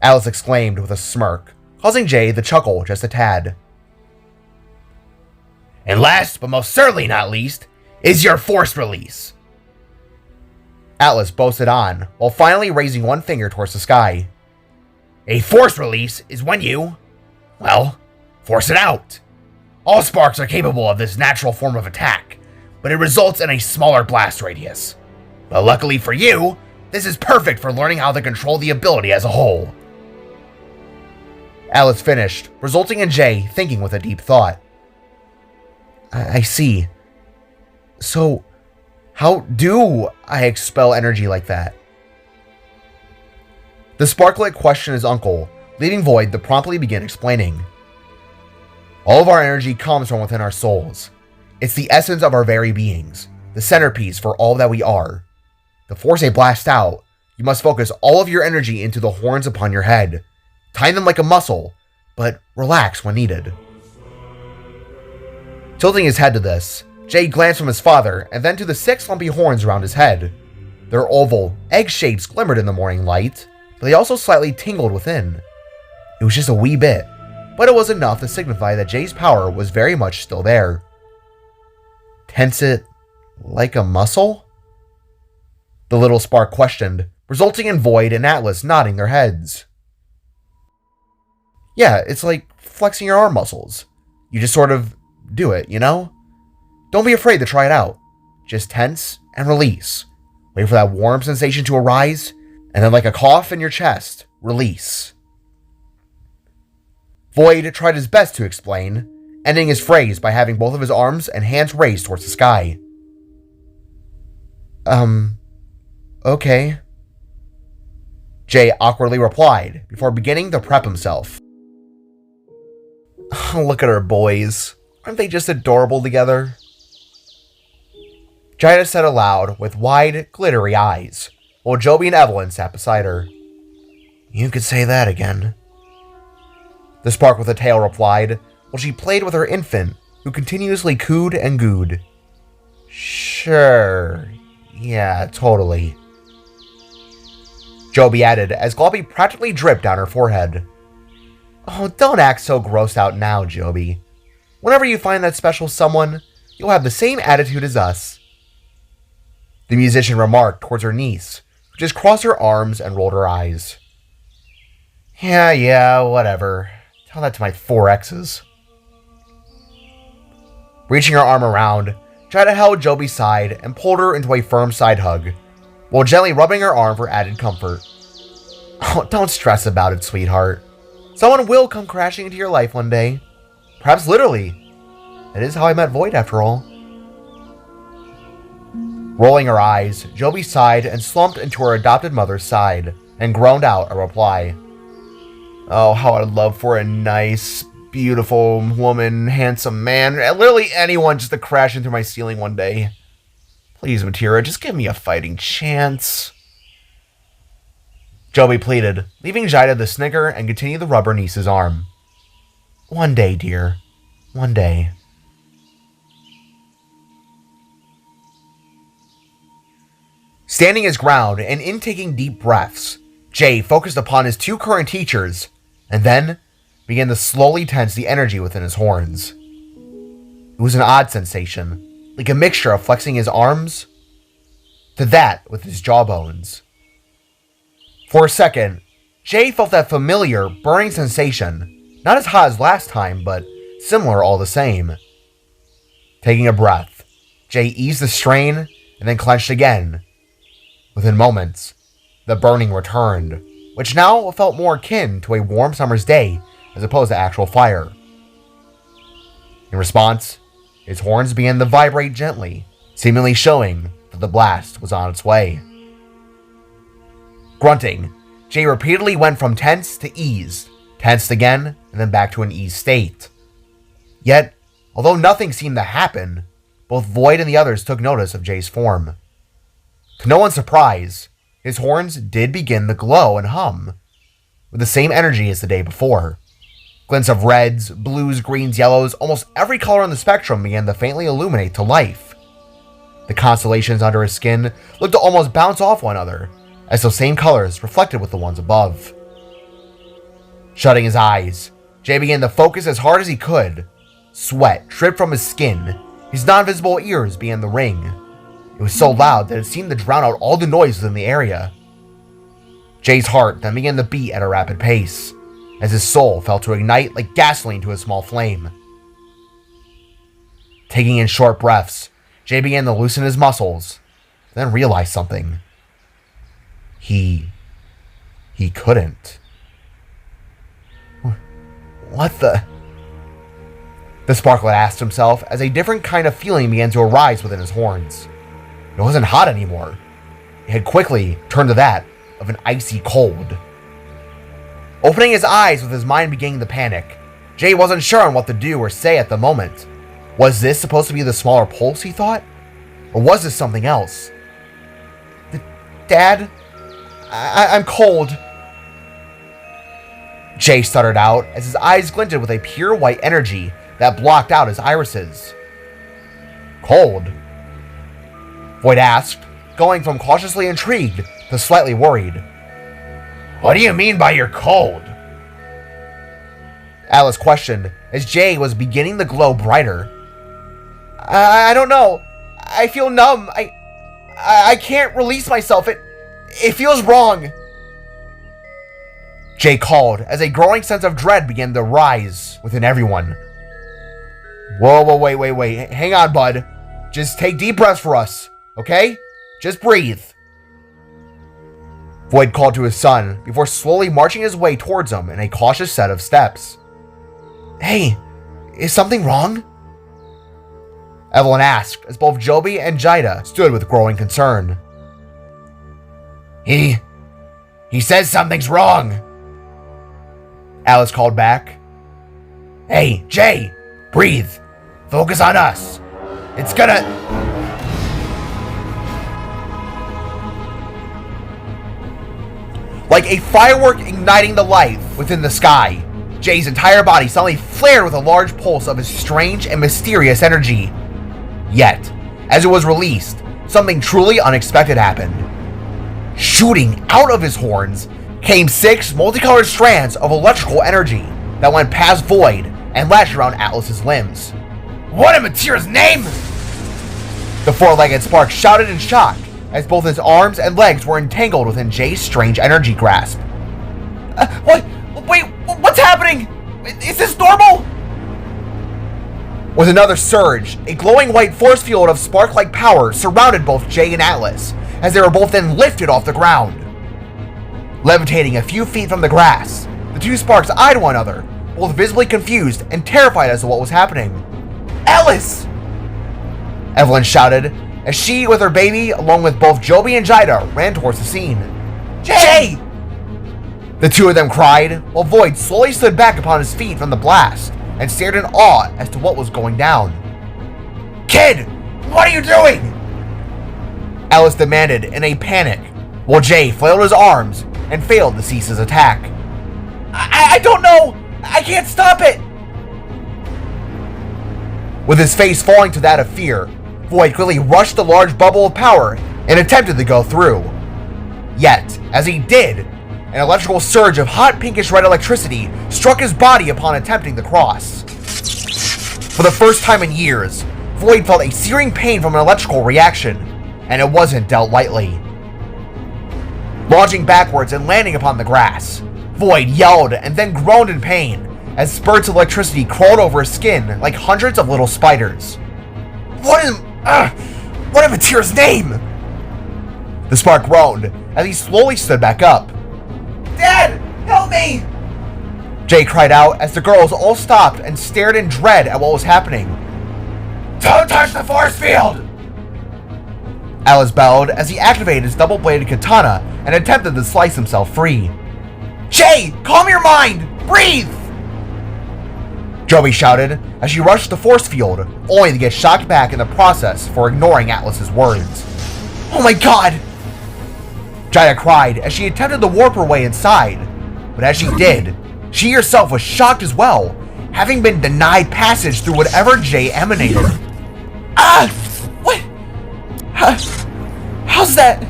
Alice exclaimed with a smirk, causing Jay to chuckle just a tad. And last, but most certainly not least, is your force release. Atlas boasted on, while finally raising one finger towards the sky. A force release is when you, well, force it out. All sparks are capable of this natural form of attack, but it results in a smaller blast radius. But luckily for you, this is perfect for learning how to control the ability as a whole. Atlas finished, resulting in Jay thinking with a deep thought. I see. So, how do I expel energy like that? The Sparklet questioned his uncle, leaving Void to promptly begin explaining. All of our energy comes from within our souls. It's the essence of our very beings, the centerpiece for all that we are. To force a blast out, you must focus all of your energy into the horns upon your head. Time them like a muscle, but relax when needed. Tilting his head to this, Jay glanced from his father and then to the 6 lumpy horns around his head. Their oval, egg shapes glimmered in the morning light, but they also slightly tingled within. It was just a wee bit, but it was enough to signify that Jay's power was very much still there. Tense it like a muscle? The little spark questioned, resulting in Void and Atlas nodding their heads. Yeah, it's like flexing your arm muscles. You just sort of do it, you know? Don't be afraid to try it out. Just tense and release. Wait for that warm sensation to arise, and then like a cough in your chest, release. Void tried his best to explain, ending his phrase by having both of his arms and hands raised towards the sky. Okay. Jay awkwardly replied before beginning to prep himself. Look at our boys. Aren't they just adorable together? Jida said aloud with wide, glittery eyes, while Joby and Evelyn sat beside her. You could say that again. The spark with a tail replied, while she played with her infant, who continuously cooed and gooed. Sure. Yeah, totally. Joby added as Gloppy practically dripped down her forehead. Oh, don't act so grossed out now, Joby. Whenever you find that special someone, you'll have the same attitude as us. The musician remarked towards her niece, who just crossed her arms and rolled her eyes. Yeah, whatever. Tell that to my 4 exes. Reaching her arm around, Jida held Joby's side and pulled her into a firm side hug, while gently rubbing her arm for added comfort. Oh, don't stress about it, sweetheart. Someone will come crashing into your life one day. Perhaps literally. That is how I met Void, after all. Rolling her eyes, Joby sighed and slumped into her adopted mother's side, and groaned out a reply. Oh, how I'd love for a nice, beautiful woman, handsome man, literally anyone just to crash into my ceiling one day. Please, Matira, just give me a fighting chance. Joby pleaded, leaving Jida to snicker and continue to rub her niece's arm. One day, dear. One day. Standing his ground and intaking deep breaths, Jay focused upon his 2 current teachers, and then began to slowly tense the energy within his horns. It was an odd sensation, like a mixture of flexing his arms to that with his jawbones. For a second, Jay felt that familiar, burning sensation, not as hot as last time, but similar all the same. Taking a breath, Jay eased the strain and then clenched again. Within moments, the burning returned, which now felt more akin to a warm summer's day as opposed to actual fire. In response, his horns began to vibrate gently, seemingly showing that the blast was on its way. Grunting, Jay repeatedly went from tense to eased, tensed again, and then back to an eased state. Yet, although nothing seemed to happen, both Void and the others took notice of Jay's form. To no one's surprise, his horns did begin to glow and hum, with the same energy as the day before. Glints of reds, blues, greens, yellows, almost every color on the spectrum began to faintly illuminate to life. The constellations under his skin looked to almost bounce off one another, as those same colors reflected with the ones above. Shutting his eyes, Jay began to focus as hard as he could, Sweat dripped from his skin. His non-visible ears began to ring. It was so loud that it seemed to drown out all the noise within the area. Jay's heart then began to beat at a rapid pace, as his soul felt to ignite like gasoline to a small flame. Taking in short breaths, Jay began to loosen his muscles, then realized something. He couldn't. What the? The Sparklet asked himself as a different kind of feeling began to arise within his horns. It wasn't hot anymore. It had quickly turned to that of an icy cold. Opening his eyes with his mind beginning to panic, Jay wasn't sure on what to do or say at the moment. Was this supposed to be the smaller pulse, he thought? Or was this something else? Dad? I'm cold. Jay stuttered out as his eyes glinted with a pure white energy that blocked out his irises. Cold? Void asked, going from cautiously intrigued to slightly worried. What do you mean by you're cold? Alice questioned as Jay was beginning to glow brighter. I don't know. I feel numb. I can't release myself. It feels wrong. Jay called as a growing sense of dread began to rise within everyone. Whoa, wait. Hang on, bud. Just take deep breaths for us, okay? Just breathe. Void called to his son before slowly marching his way towards him in a cautious set of steps. Hey, is something wrong? Evelyn asked as both Joby and Jida stood with growing concern. He says something's wrong. Alice called back. Hey, Jay, breathe. Focus on us. It's gonna... Like a firework igniting the life within the sky, Jay's entire body suddenly flared with a large pulse of his strange and mysterious energy. Yet, as it was released, something truly unexpected happened. Shooting out of his horns came 6 multicolored strands of electrical energy that went past Void and latched around Atlas's limbs. What in Matira's name? The four-legged Spark shouted in shock as both his arms and legs were entangled within Jay's strange energy grasp. What? Wait, what's happening? Is this normal? With another surge, a glowing white force field of spark-like power surrounded both Jay and Atlas, as they were both then lifted off the ground. Levitating a few feet from the grass, the two Sparks eyed one another, both visibly confused and terrified as to what was happening. Atlas! Evelyn shouted, as she, with her baby, along with both Joby and Jida, ran towards the scene. Jay! The two of them cried, while Void slowly stood back upon his feet from the blast and stared in awe as to what was going down. Kid, what are you doing? Alice demanded in a panic, while Jay flailed his arms and failed to cease his attack. I don't know! I can't stop it! With his face falling to that of fear, Void quickly rushed the large bubble of power and attempted to go through. Yet, as he did, an electrical surge of hot pinkish-red electricity struck his body upon attempting to cross. For the first time in years, Void felt a searing pain from an electrical reaction, and it wasn't dealt lightly. Launching backwards and landing upon the grass, Void yelled and then groaned in pain as spurts of electricity crawled over his skin like hundreds of little spiders. What in Matira's name? The Spark groaned as he slowly stood back up. Dad, help me! Jay cried out as the girls all stopped and stared in dread at what was happening. Don't touch the force field! Alice bellowed as he activated his double-bladed katana and attempted to slice himself free. Jay, calm your mind! Breathe! Joby shouted as she rushed the force field, only to get shocked back in the process for ignoring Atlas's words. Oh my god! Jaya cried as she attempted to warp her way inside, but as she did, she herself was shocked as well, having been denied passage through whatever Jay emanated. Ah! What? How's that?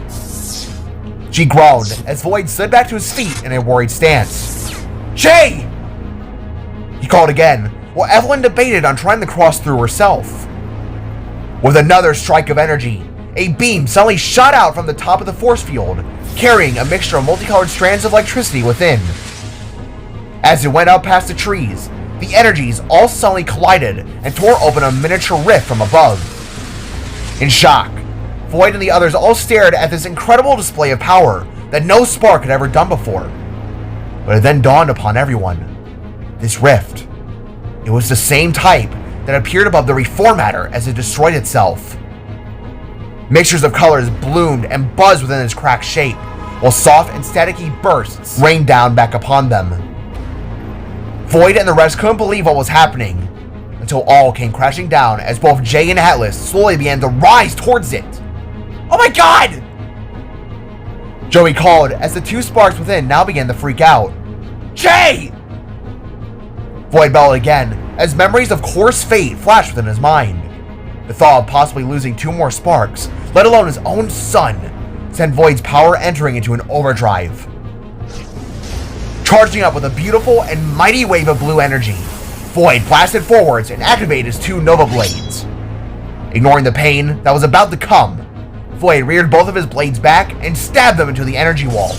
She groaned as Void stood back to his feet in a worried stance. Jay! He called again, while Evelyn debated on trying to cross through herself. With another strike of energy, a beam suddenly shot out from the top of the force field, carrying a mixture of multicolored strands of electricity within. As it went up past the trees, the energies all suddenly collided and tore open a miniature rift from above. In shock, Void and the others all stared at this incredible display of power that no spark had ever done before. But it then dawned upon everyone. This rift, it was the same type that appeared above the reformator as it destroyed itself. Mixtures of colors bloomed and buzzed within its cracked shape, while soft and staticky bursts rained down back upon them. Void and the rest couldn't believe what was happening, until all came crashing down as both Jay and Atlas slowly began to rise towards it. Oh my god! Joey called as the two sparks within now began to freak out. Jay! Void bellowed again as memories of Core's fate flashed within his mind. The thought of possibly losing two more sparks, let alone his own son, sent Void's power entering into an overdrive. Charging up with a beautiful and mighty wave of blue energy, Void blasted forwards and activated his two Nova Blades. Ignoring the pain that was about to come, Void reared both of his blades back and stabbed them into the energy wall.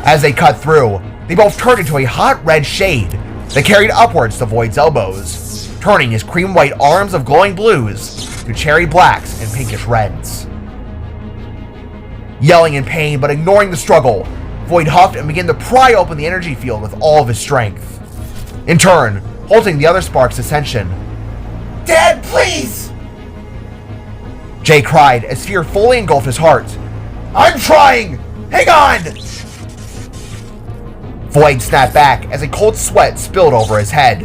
As they cut through, they both turned into a hot red shade that carried upwards to Void's elbows, turning his cream-white arms of glowing blues to cherry blacks and pinkish reds. Yelling in pain but ignoring the struggle, Void huffed and began to pry open the energy field with all of his strength, in turn halting the other spark's ascension. Dad, please! Jay cried as fear fully engulfed his heart. I'm trying! Hang on! Void snapped back as a cold sweat spilled over his head.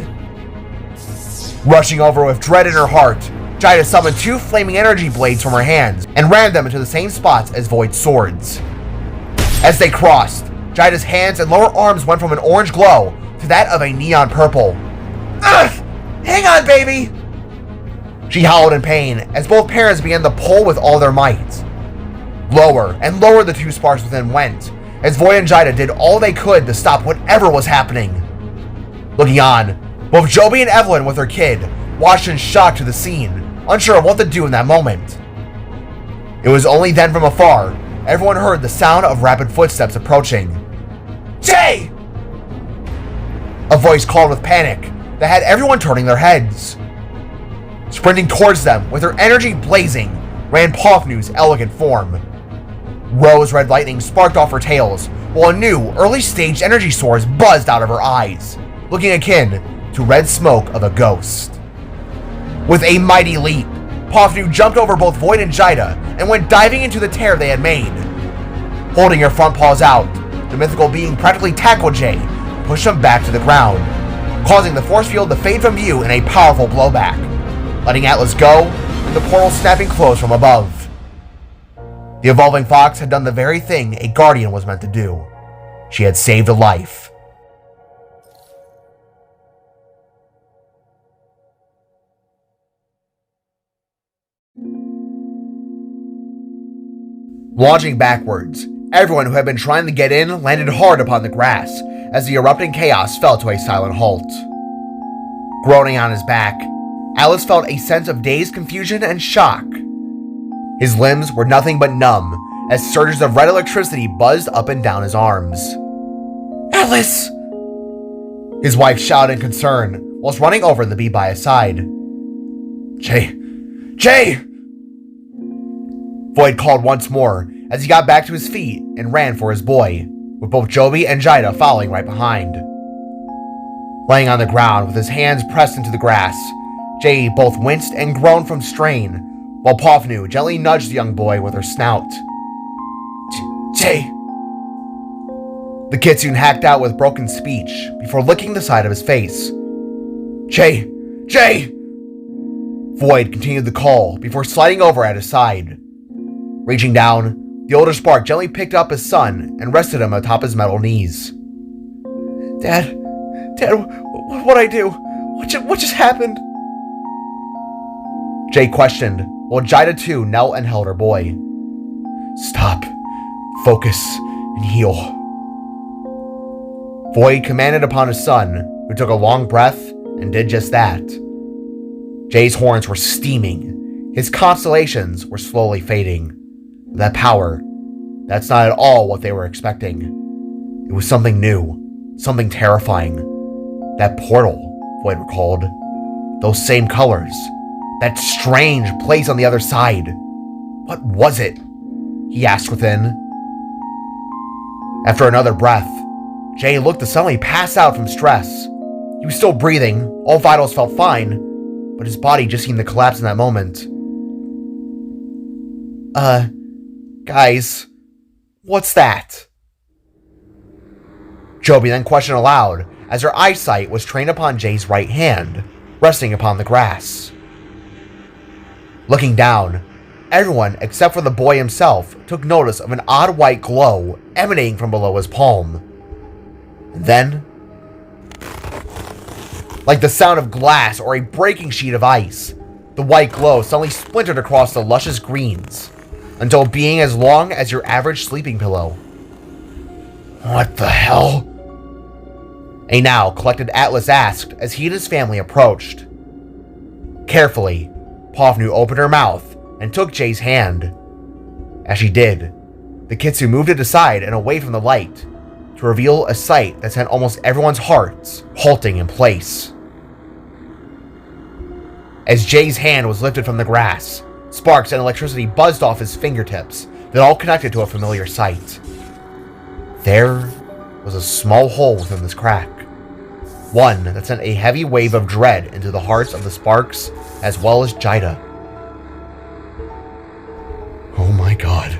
Rushing over with dread in her heart, Jida summoned two flaming energy blades from her hands and rammed them into the same spots as Void's swords. As they crossed, Jida's hands and lower arms went from an orange glow to that of a neon purple. Ugh! Hang on, baby! She howled in pain as both parents began to pull with all their might. Lower and lower the two sparks within went, as Void and Jida did all they could to stop whatever was happening. Looking on, both Joby and Evelyn with her kid watched in shock to the scene, unsure of what to do in that moment. It was only then from afar, everyone heard the sound of rapid footsteps approaching. Jay! A voice called with panic that had everyone turning their heads. Sprinting towards them with her energy blazing ran Pofnu's elegant form. Rose-red lightning sparked off her tails, while a new, early-stage energy source buzzed out of her eyes, looking akin to red smoke of a ghost. With a mighty leap, Pofnu jumped over both Void and Jida and went diving into the tear they had made. Holding her front paws out, the mythical being practically tackled Jay and pushed him back to the ground, causing the force field to fade from view in a powerful blowback, letting Atlas go and the portal snapping closed from above. The evolving fox had done the very thing a guardian was meant to do. She had saved a life. Launching backwards, everyone who had been trying to get in landed hard upon the grass as the erupting chaos fell to a silent halt. Groaning on his back, Atlas felt a sense of dazed confusion and shock. His limbs were nothing but numb as surges of red electricity buzzed up and down his arms. Atlas! His wife shouted in concern whilst running over to be by his side. Jay! Jay! Void called once more as he got back to his feet and ran for his boy, with both Joby and Jida following right behind. Laying on the ground with his hands pressed into the grass, Jay both winced and groaned from strain, while Pofnu gently nudged the young boy with her snout. Jay! The kid soon hacked out with broken speech before licking the side of his face. Jay! Jay! Void continued the call before sliding over at his side. Reaching down, the older spark gently picked up his son and rested him atop his metal knees. Dad, what'd I do? What just happened? Jay questioned, while Jida too knelt and held her boy. Stop, focus, and heal. Void commanded upon his son, who took a long breath and did just that. Jay's horns were steaming. His constellations were slowly fading. That power, that's not at all what they were expecting. It was something new, something terrifying. That portal, Void recalled. Those same colors. That strange place on the other side. What was it? He asked within. After another breath, Jay looked to suddenly pass out from stress. He was still breathing, all vitals felt fine, but his body just seemed to collapse in that moment. Guys, what's that? Joby then questioned aloud as her eyesight was trained upon Jay's right hand, resting upon the grass. Looking down, everyone except for the boy himself took notice of an odd white glow emanating from below his palm. And then, like the sound of glass or a breaking sheet of ice, the white glow suddenly splintered across the luscious greens, until being as long as your average sleeping pillow. What the hell? A now collected Atlas asked as he and his family approached. Carefully, Pavnu opened her mouth and took Jay's hand. As she did, the Kitsu moved it aside and away from the light to reveal a sight that sent almost everyone's hearts halting in place. As Jay's hand was lifted from the grass, sparks and electricity buzzed off his fingertips that all connected to a familiar sight. There was a small hole within this crack, one that sent a heavy wave of dread into the hearts of the sparks as well as Jida. Oh my god.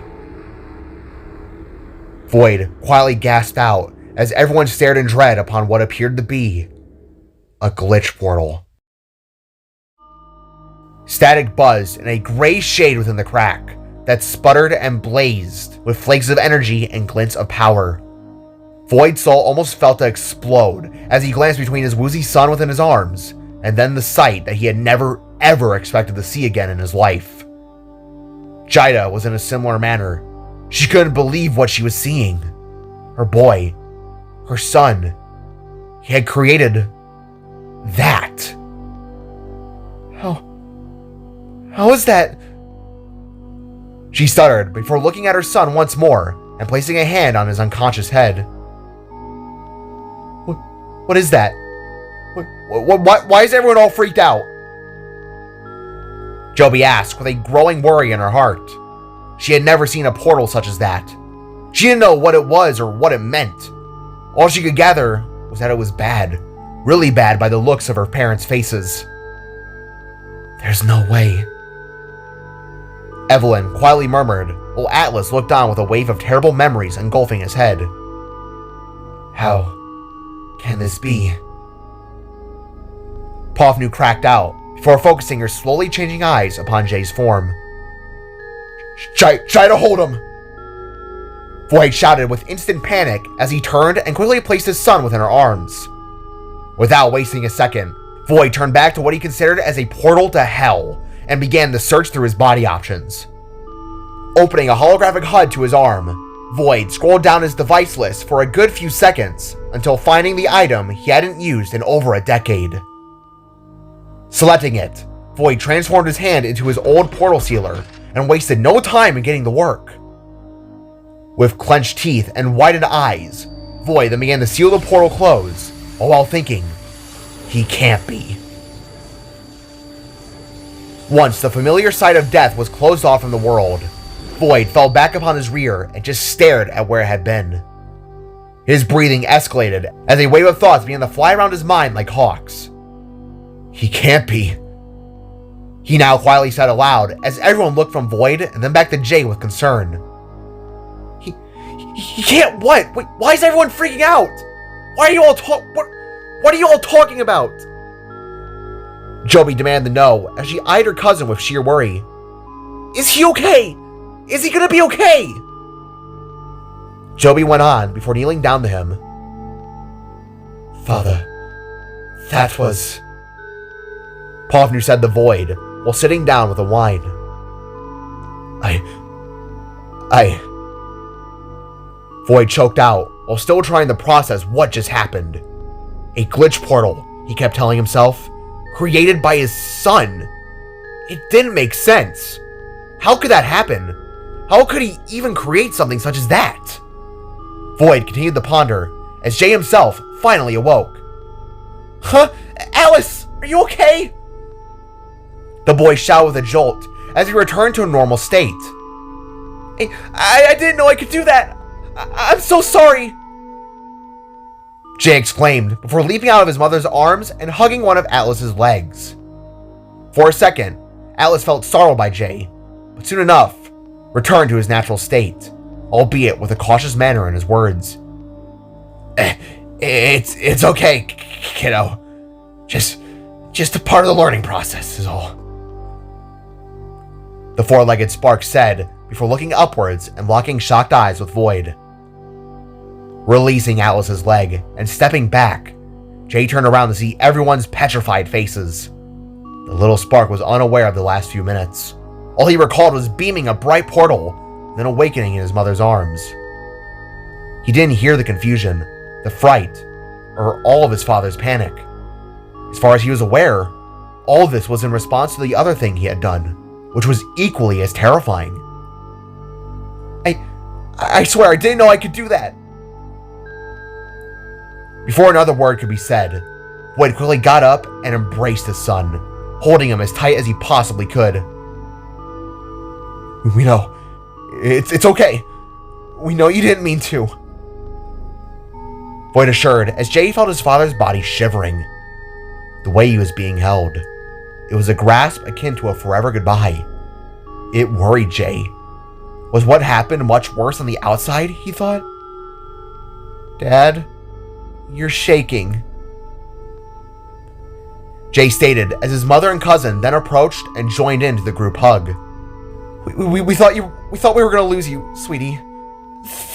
Void quietly gasped out as everyone stared in dread upon what appeared to be a glitch portal. Static buzzed in a gray shade within the crack that sputtered and blazed with flakes of energy and glints of power. Void's soul almost felt to explode as he glanced between his woozy son within his arms and then the sight that he had never ever expected to see again in his life. Jida was in a similar manner. She couldn't believe what she was seeing. Her boy, her son, he had created that. How is that? She stuttered before looking at her son once more and placing a hand on his unconscious head. What is that? Why is everyone all freaked out? Joby asked with a growing worry in her heart. She had never seen a portal such as that. She didn't know what it was or what it meant. All she could gather was that it was bad, really bad by the looks of her parents' faces. There's no way. Evelyn quietly murmured, while Atlas looked on with a wave of terrible memories engulfing his head. How can this be? Pavnu cracked out before focusing her slowly changing eyes upon Jay's form. Try to hold him! Void shouted with instant panic as he turned and quickly placed his son within her arms. Without wasting a second, Void turned back to what he considered as a portal to hell and began the search through his body options. Opening a holographic HUD to his arm, Void scrolled down his device list for a good few seconds until finding the item he hadn't used in over a decade. Selecting it, Void transformed his hand into his old portal sealer and wasted no time in getting to work. With clenched teeth and widened eyes, Void then began to seal the portal close, all while thinking, he can't be. Once the familiar sight of death was closed off from the world, Void fell back upon his rear and just stared at where it had been. His breathing escalated as a wave of thoughts began to fly around his mind like hawks. He can't be. He now quietly said aloud as everyone looked from Void and then back to Jay with concern. He can't what? Wait, why is everyone freaking out? Why are you all what are you all talking about? Joby demanded to know as she eyed her cousin with sheer worry. Is he okay? Is he gonna be okay? Joby went on before kneeling down to him. Father, that was... Pavnu said the Void while sitting down with a whine. Void choked out while still trying to process what just happened. A glitch portal he kept telling himself. Created by his son. It didn't make sense. How could that happen? How could he even create something such as that? Void continued to ponder as Jay himself finally awoke. Huh? Alice, are you okay? The boy shouted with a jolt as he returned to a normal state. I didn't know I could do that. I'm so sorry. Jay exclaimed before leaping out of his mother's arms and hugging one of Atlas's legs. For a second, Atlas felt startled by Jay, but soon enough, returned to his natural state, albeit with a cautious manner in his words. It's okay, kiddo. Just a part of the learning process is all. The four-legged spark said before looking upwards and locking shocked eyes with Void. Releasing Atlas's leg and stepping back, Jay turned around to see everyone's petrified faces. The little spark was unaware of the last few minutes. All he recalled was beaming a bright portal, then awakening in his mother's arms. He didn't hear the confusion, the fright, or all of his father's panic. As far as he was aware, all of this was in response to the other thing he had done, which was equally as terrifying. I swear I didn't know I could do that. Before another word could be said, Void quickly got up and embraced his son, holding him as tight as he possibly could. We know. It's okay. We know you didn't mean to. Void assured as Jay felt his father's body shivering. The way he was being held. It was a grasp akin to a forever goodbye. It worried Jay. Was what happened much worse on the outside, he thought? Dad, you're shaking. Jay stated as his mother and cousin then approached and joined into the group hug. We thought we were gonna lose you, sweetie.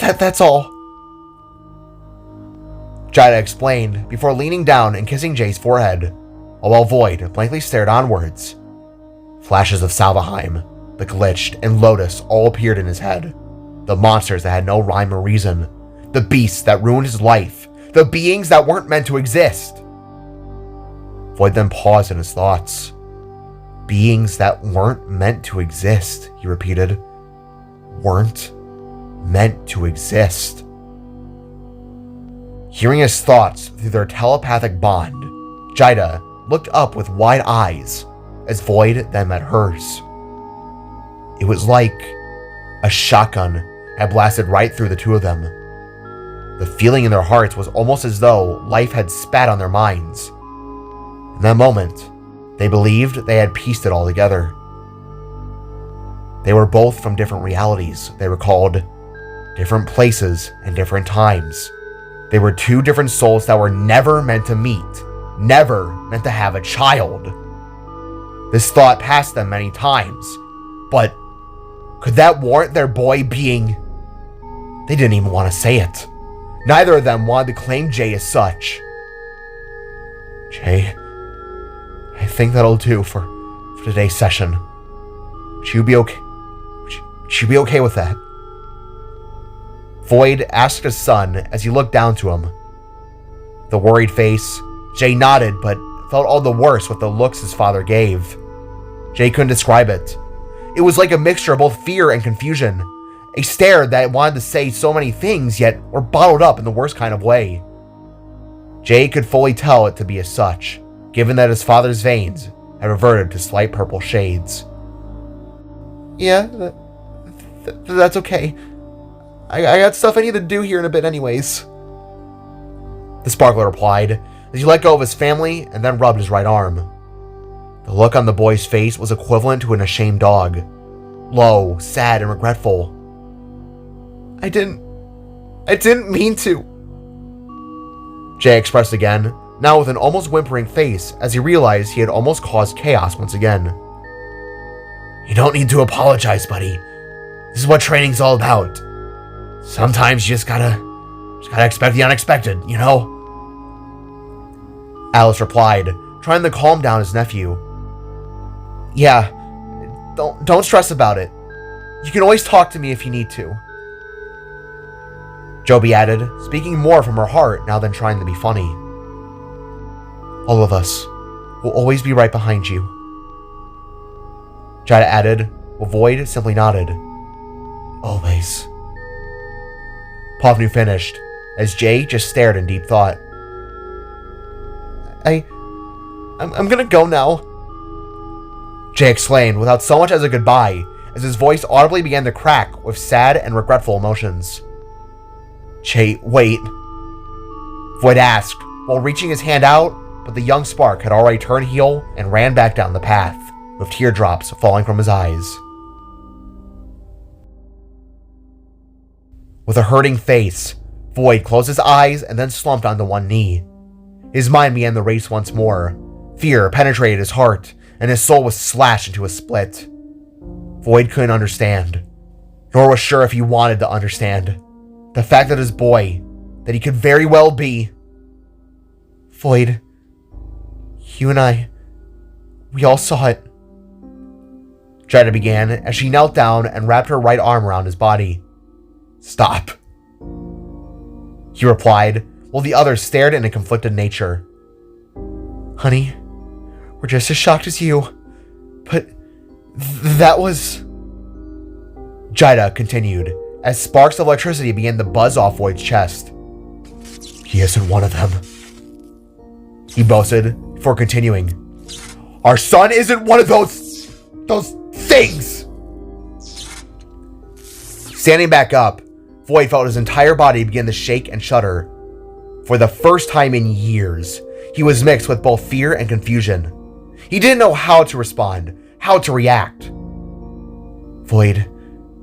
That's all. Jida explained before leaning down and kissing Jay's forehead, while Void blankly stared onwards. Flashes of Salvaheim, the Glitched, and Lotus all appeared in his head. The monsters that had no rhyme or reason. The beasts that ruined his life. The beings that weren't meant to exist. Void then paused in his thoughts. Beings that weren't meant to exist, he repeated. Weren't meant to exist. Hearing his thoughts through their telepathic bond, Jida looked up with wide eyes as Void then met hers. It was like a shotgun had blasted right through the two of them. The feeling in their hearts was almost as though life had spat on their minds. In that moment, they believed they had pieced it all together. They were both from different realities, they recalled, different places and different times. They were two different souls that were never meant to meet, never meant to have a child. This thought passed them many times, but could that warrant their boy being... They didn't even want to say it. Neither of them wanted to claim Jay as such. Jay, I think that'll do for today's session. Would you be okay? Would you be okay with that? Void asked his son as he looked down to him. The worried face, Jay nodded but felt all the worse with the looks his father gave. Jay couldn't describe it. It was like a mixture of both fear and confusion. A stare that wanted to say so many things yet were bottled up in the worst kind of way. Jay could fully tell it to be as such, given that his father's veins had reverted to slight purple shades. Yeah, that's okay. I got stuff I need to do here in a bit anyways. The sparkler replied as he let go of his family and then rubbed his right arm. The look on the boy's face was equivalent to an ashamed dog. Low, sad, and regretful. I didn't mean to. Jay expressed again, now with an almost whimpering face as he realized he had almost caused chaos once again. You don't need to apologize, buddy. This is what training's all about. Sometimes you just gotta expect the unexpected, you know? Alice replied, trying to calm down his nephew. Yeah, don't stress about it. You can always talk to me if you need to. Joby added, speaking more from her heart now than trying to be funny. All of us will always be right behind you. Jada added, while Void simply nodded. Always. Pavnu finished, as Jay just stared in deep thought. I'm gonna go now, Jay exclaimed without so much as a goodbye, as his voice audibly began to crack with sad and regretful emotions. Jay, wait, Void asked, while reaching his hand out, but the young spark had already turned heel and ran back down the path, with teardrops falling from his eyes. With a hurting face, Void closed his eyes and then slumped onto one knee. His mind began to race once more. Fear penetrated his heart, and his soul was slashed into a split. Void couldn't understand, nor was sure if he wanted to understand. The fact that his boy, that he could very well be... Void, you and I, we all saw it. Jada began as she knelt down and wrapped her right arm around his body. Stop, he replied, while the others stared in a conflicted nature. Honey, we're just as shocked as you, but that was... Jada continued, as sparks of electricity began to buzz off Void's chest. He isn't one of them, he boasted, before continuing. Our son isn't one of those things! Standing back up, Void felt his entire body begin to shake and shudder. For the first time in years, he was mixed with both fear and confusion. He didn't know how to respond, how to react. Void,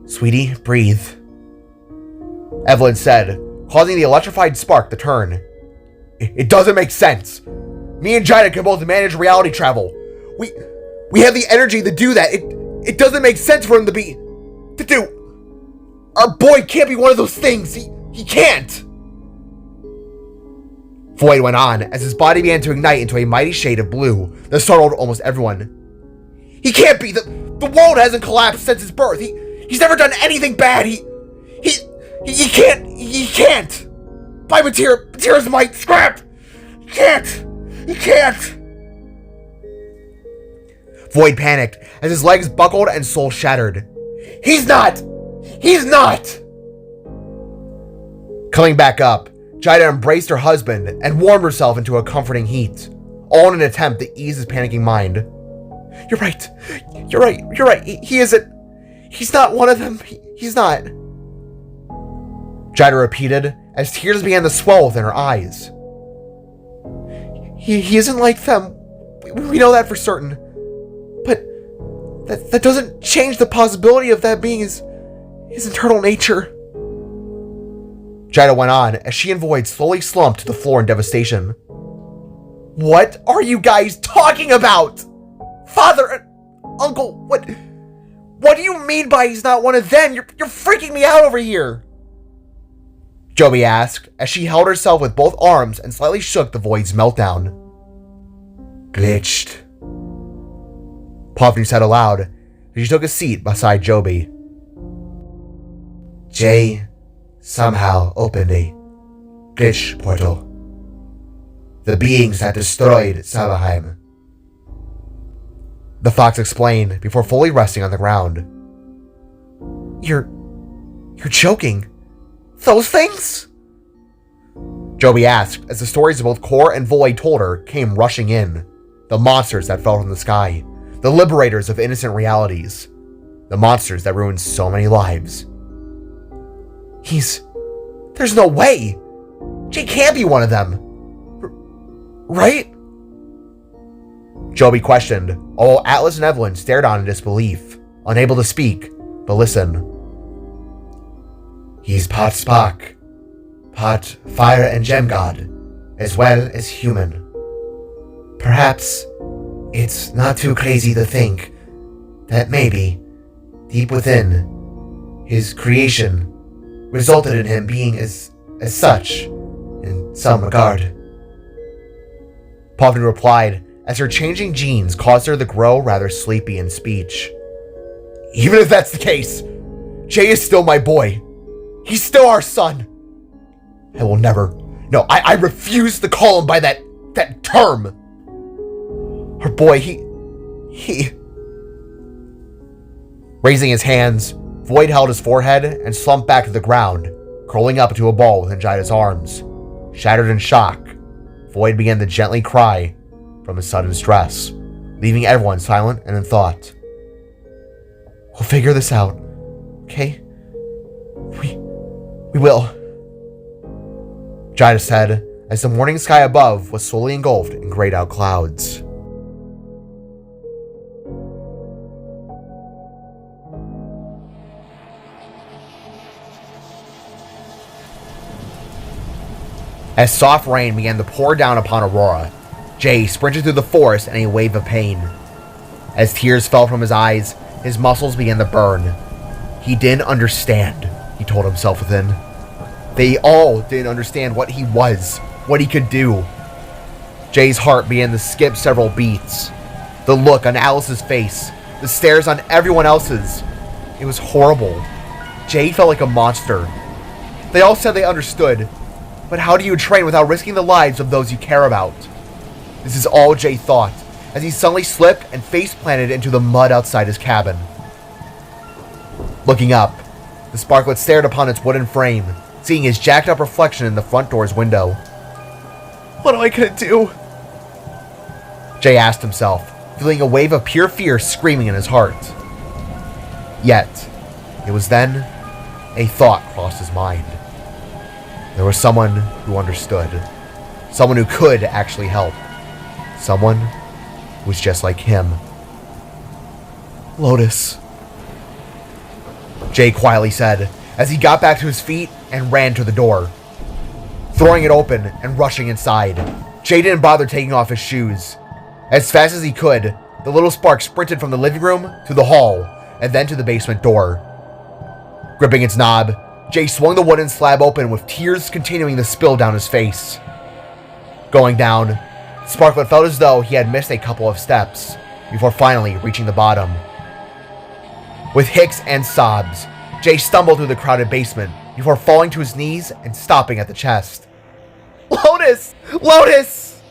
sweetie, breathe, Evelyn said, causing the electrified spark to turn. It doesn't make sense. Me and Jada can both manage reality travel. We have the energy to do that. It doesn't make sense for him to do. Our boy can't be one of those things. He can't. Void went on as his body began to ignite into a mighty shade of blue that startled almost everyone. He can't be. The world hasn't collapsed since his birth. He's never done anything bad. He can't. By Matera's might, scrap. He can't. Void panicked as his legs buckled and soul shattered. He's not. Coming back up, Jada embraced her husband and warmed herself into a comforting heat, all in an attempt to ease his panicking mind. You're right. He isn't. He's not one of them. He's not. Jada repeated as tears began to swell within her eyes. He isn't like them. We know that for certain. But that doesn't change the possibility of that being his internal nature. Jada went on as she and Void slowly slumped to the floor in devastation. What are you guys talking about? Father, Uncle, what do you mean by he's not one of them? You're freaking me out over here. Joey asked as she held herself with both arms and slightly shook the Void's meltdown. Glitched, Pavnu said aloud as she took a seat beside Joby. Jay somehow opened a glitch portal. The beings that destroyed Sabaheim, the fox explained before fully resting on the ground. You're joking. Those things? Joby asked as the stories of both Core and Void told her came rushing in. The monsters that fell from the sky. The liberators of innocent realities. The monsters that ruined so many lives. There's no way. Jay can't be one of them. Right? Joby questioned, although Atlas and Evelyn stared on in disbelief, unable to speak, but listen. He's part spark, part fire and gem god, as well as human. Perhaps it's not too crazy to think that maybe, deep within, his creation resulted in him being as such, in some regard. Pavnu replied, as her changing genes caused her to grow rather sleepy in speech. Even if that's the case, Jay is still my boy. He's still our son. I will never... No, I refuse to call him by that term. Our boy, he... Raising his hands, Void held his forehead and slumped back to the ground, curling up into a ball within Jaida's arms. Shattered in shock, Void began to gently cry from his sudden stress, leaving everyone silent and in thought. We'll figure this out, okay? We will. Jaida said, as the morning sky above was slowly engulfed in grayed out clouds. As soft rain began to pour down upon Aurora, Jay sprinted through the forest in a wave of pain. As tears fell from his eyes, his muscles began to burn. He didn't understand, he told himself within. They all didn't understand what he was, what he could do. Jay's heart began to skip several beats. The look on Alice's face, the stares on everyone else's. It was horrible. Jay felt like a monster. They all said they understood, but how do you train without risking the lives of those you care about? This is all Jay thought, as he suddenly slipped and face-planted into the mud outside his cabin. Looking up, the Sparklet stared upon its wooden frame, seeing his jacked-up reflection in the front door's window. What am I gonna do? Jay asked himself, feeling a wave of pure fear screaming in his heart. Yet, it was then a thought crossed his mind. There was someone who understood. Someone who could actually help. Someone who was just like him. Lotus. Jay quietly said, as he got back to his feet and ran to the door. Throwing it open and rushing inside, Jay didn't bother taking off his shoes. As fast as he could, the little spark sprinted from the living room to the hall and then to the basement door. Gripping its knob, Jay swung the wooden slab open with tears continuing to spill down his face. Going down, Sparklet felt as though he had missed a couple of steps before finally reaching the bottom. With hicks and sobs, Jay stumbled through the crowded basement before falling to his knees and stopping at the chest. Lotus! Lotus!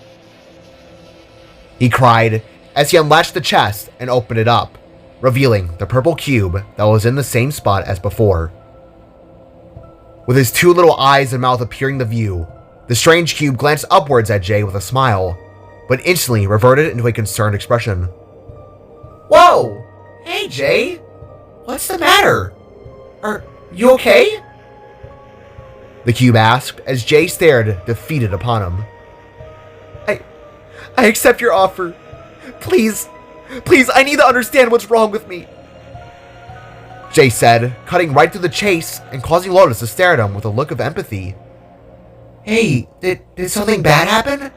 He cried as he unlatched the chest and opened it up, revealing the purple cube that was in the same spot as before. With his two little eyes and mouth appearing to view, the strange cube glanced upwards at Jay with a smile, but instantly reverted into a concerned expression. Whoa! Hey, Jay! What's the matter? Are you okay? The cube asked as Jay stared defeated upon him. I accept your offer. Please, I need to understand what's wrong with me. Jay said, cutting right through the chase and causing Lotus to stare at him with a look of empathy. Hey, did something bad happen?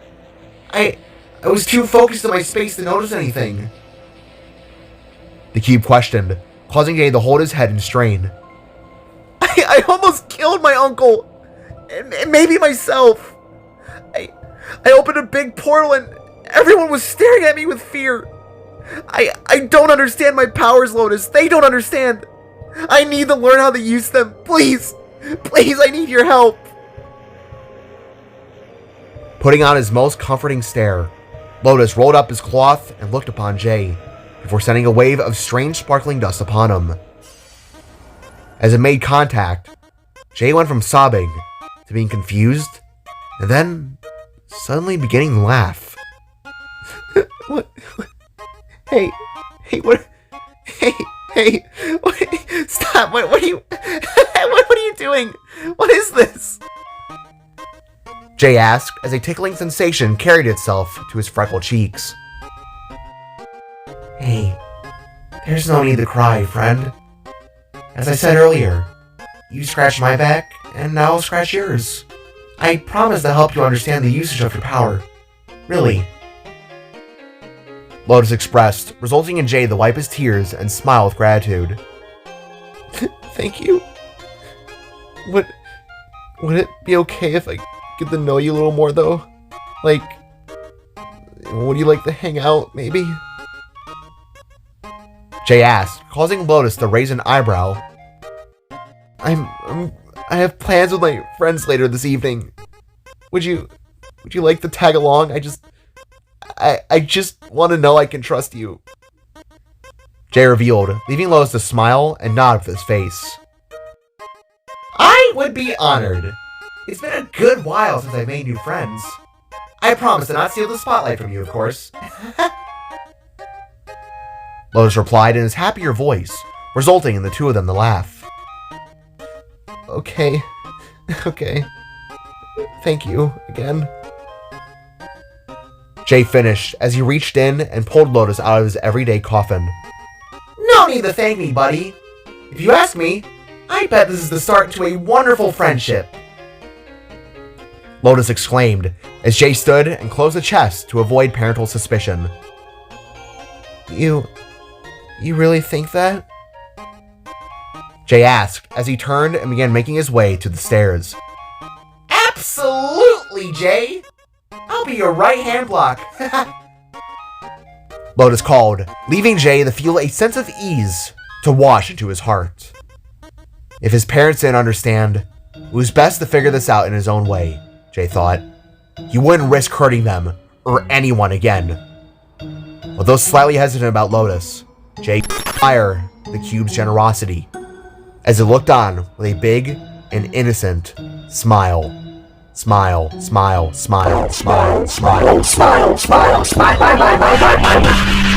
I was too focused on my space to notice anything. The cube questioned, causing Jay to hold his head in strain. I almost killed my uncle, and maybe myself. I opened a big portal and everyone was staring at me with fear. I don't understand my powers, Lotus. They don't understand. I need to learn how to use them. Please, I need your help. Putting on his most comforting stare, Lotus rolled up his cloth and looked upon Jay, before sending a wave of strange sparkling dust upon him. As it made contact, Jay went from sobbing to being confused, and then suddenly beginning to laugh. What? Hey, what? Hey, what? Stop! What are you? What are you doing? What is this? Jay asked as a tickling sensation carried itself to his freckled cheeks. Hey, there's no need to cry, friend. As I said earlier, you scratched my back, and now I'll scratch yours. I promise to help you understand the usage of your power. Really. Lotus expressed, resulting in Jay to wipe his tears and smile with gratitude. Thank you. Would it be okay if I get to know you a little more, though? Like, would you like to hang out, maybe? Jay asked, causing Lotus to raise an eyebrow. I have plans with my friends later this evening. Would you like to tag along? I just want to know I can trust you. Jay revealed, leaving Lotus to smile and nod with his face. I would be honored. It's been a good while since I made new friends. I promise to not steal the spotlight from you, of course. Lotus replied in his happier voice, resulting in the two of them to laugh. Okay. Thank you again. Jay finished as he reached in and pulled Lotus out of his everyday coffin. No need to thank me, buddy. If you ask me, I bet this is the start to a wonderful friendship. Lotus exclaimed as Jay stood and closed the chest to avoid parental suspicion. You really think that? Jay asked as he turned and began making his way to the stairs. Absolutely, Jay! I'll be your right-hand block. Lotus called, leaving Jay to feel a sense of ease to wash into his heart. If his parents didn't understand, it was best to figure this out in his own way, Jay thought. He wouldn't risk hurting them or anyone again. Although slightly hesitant about Lotus, Jay admired the cube's generosity as it looked on with a big and innocent smile. Smile, smile, smile, smile, smile, smile, smile, smile, smile, smile, smile, smile.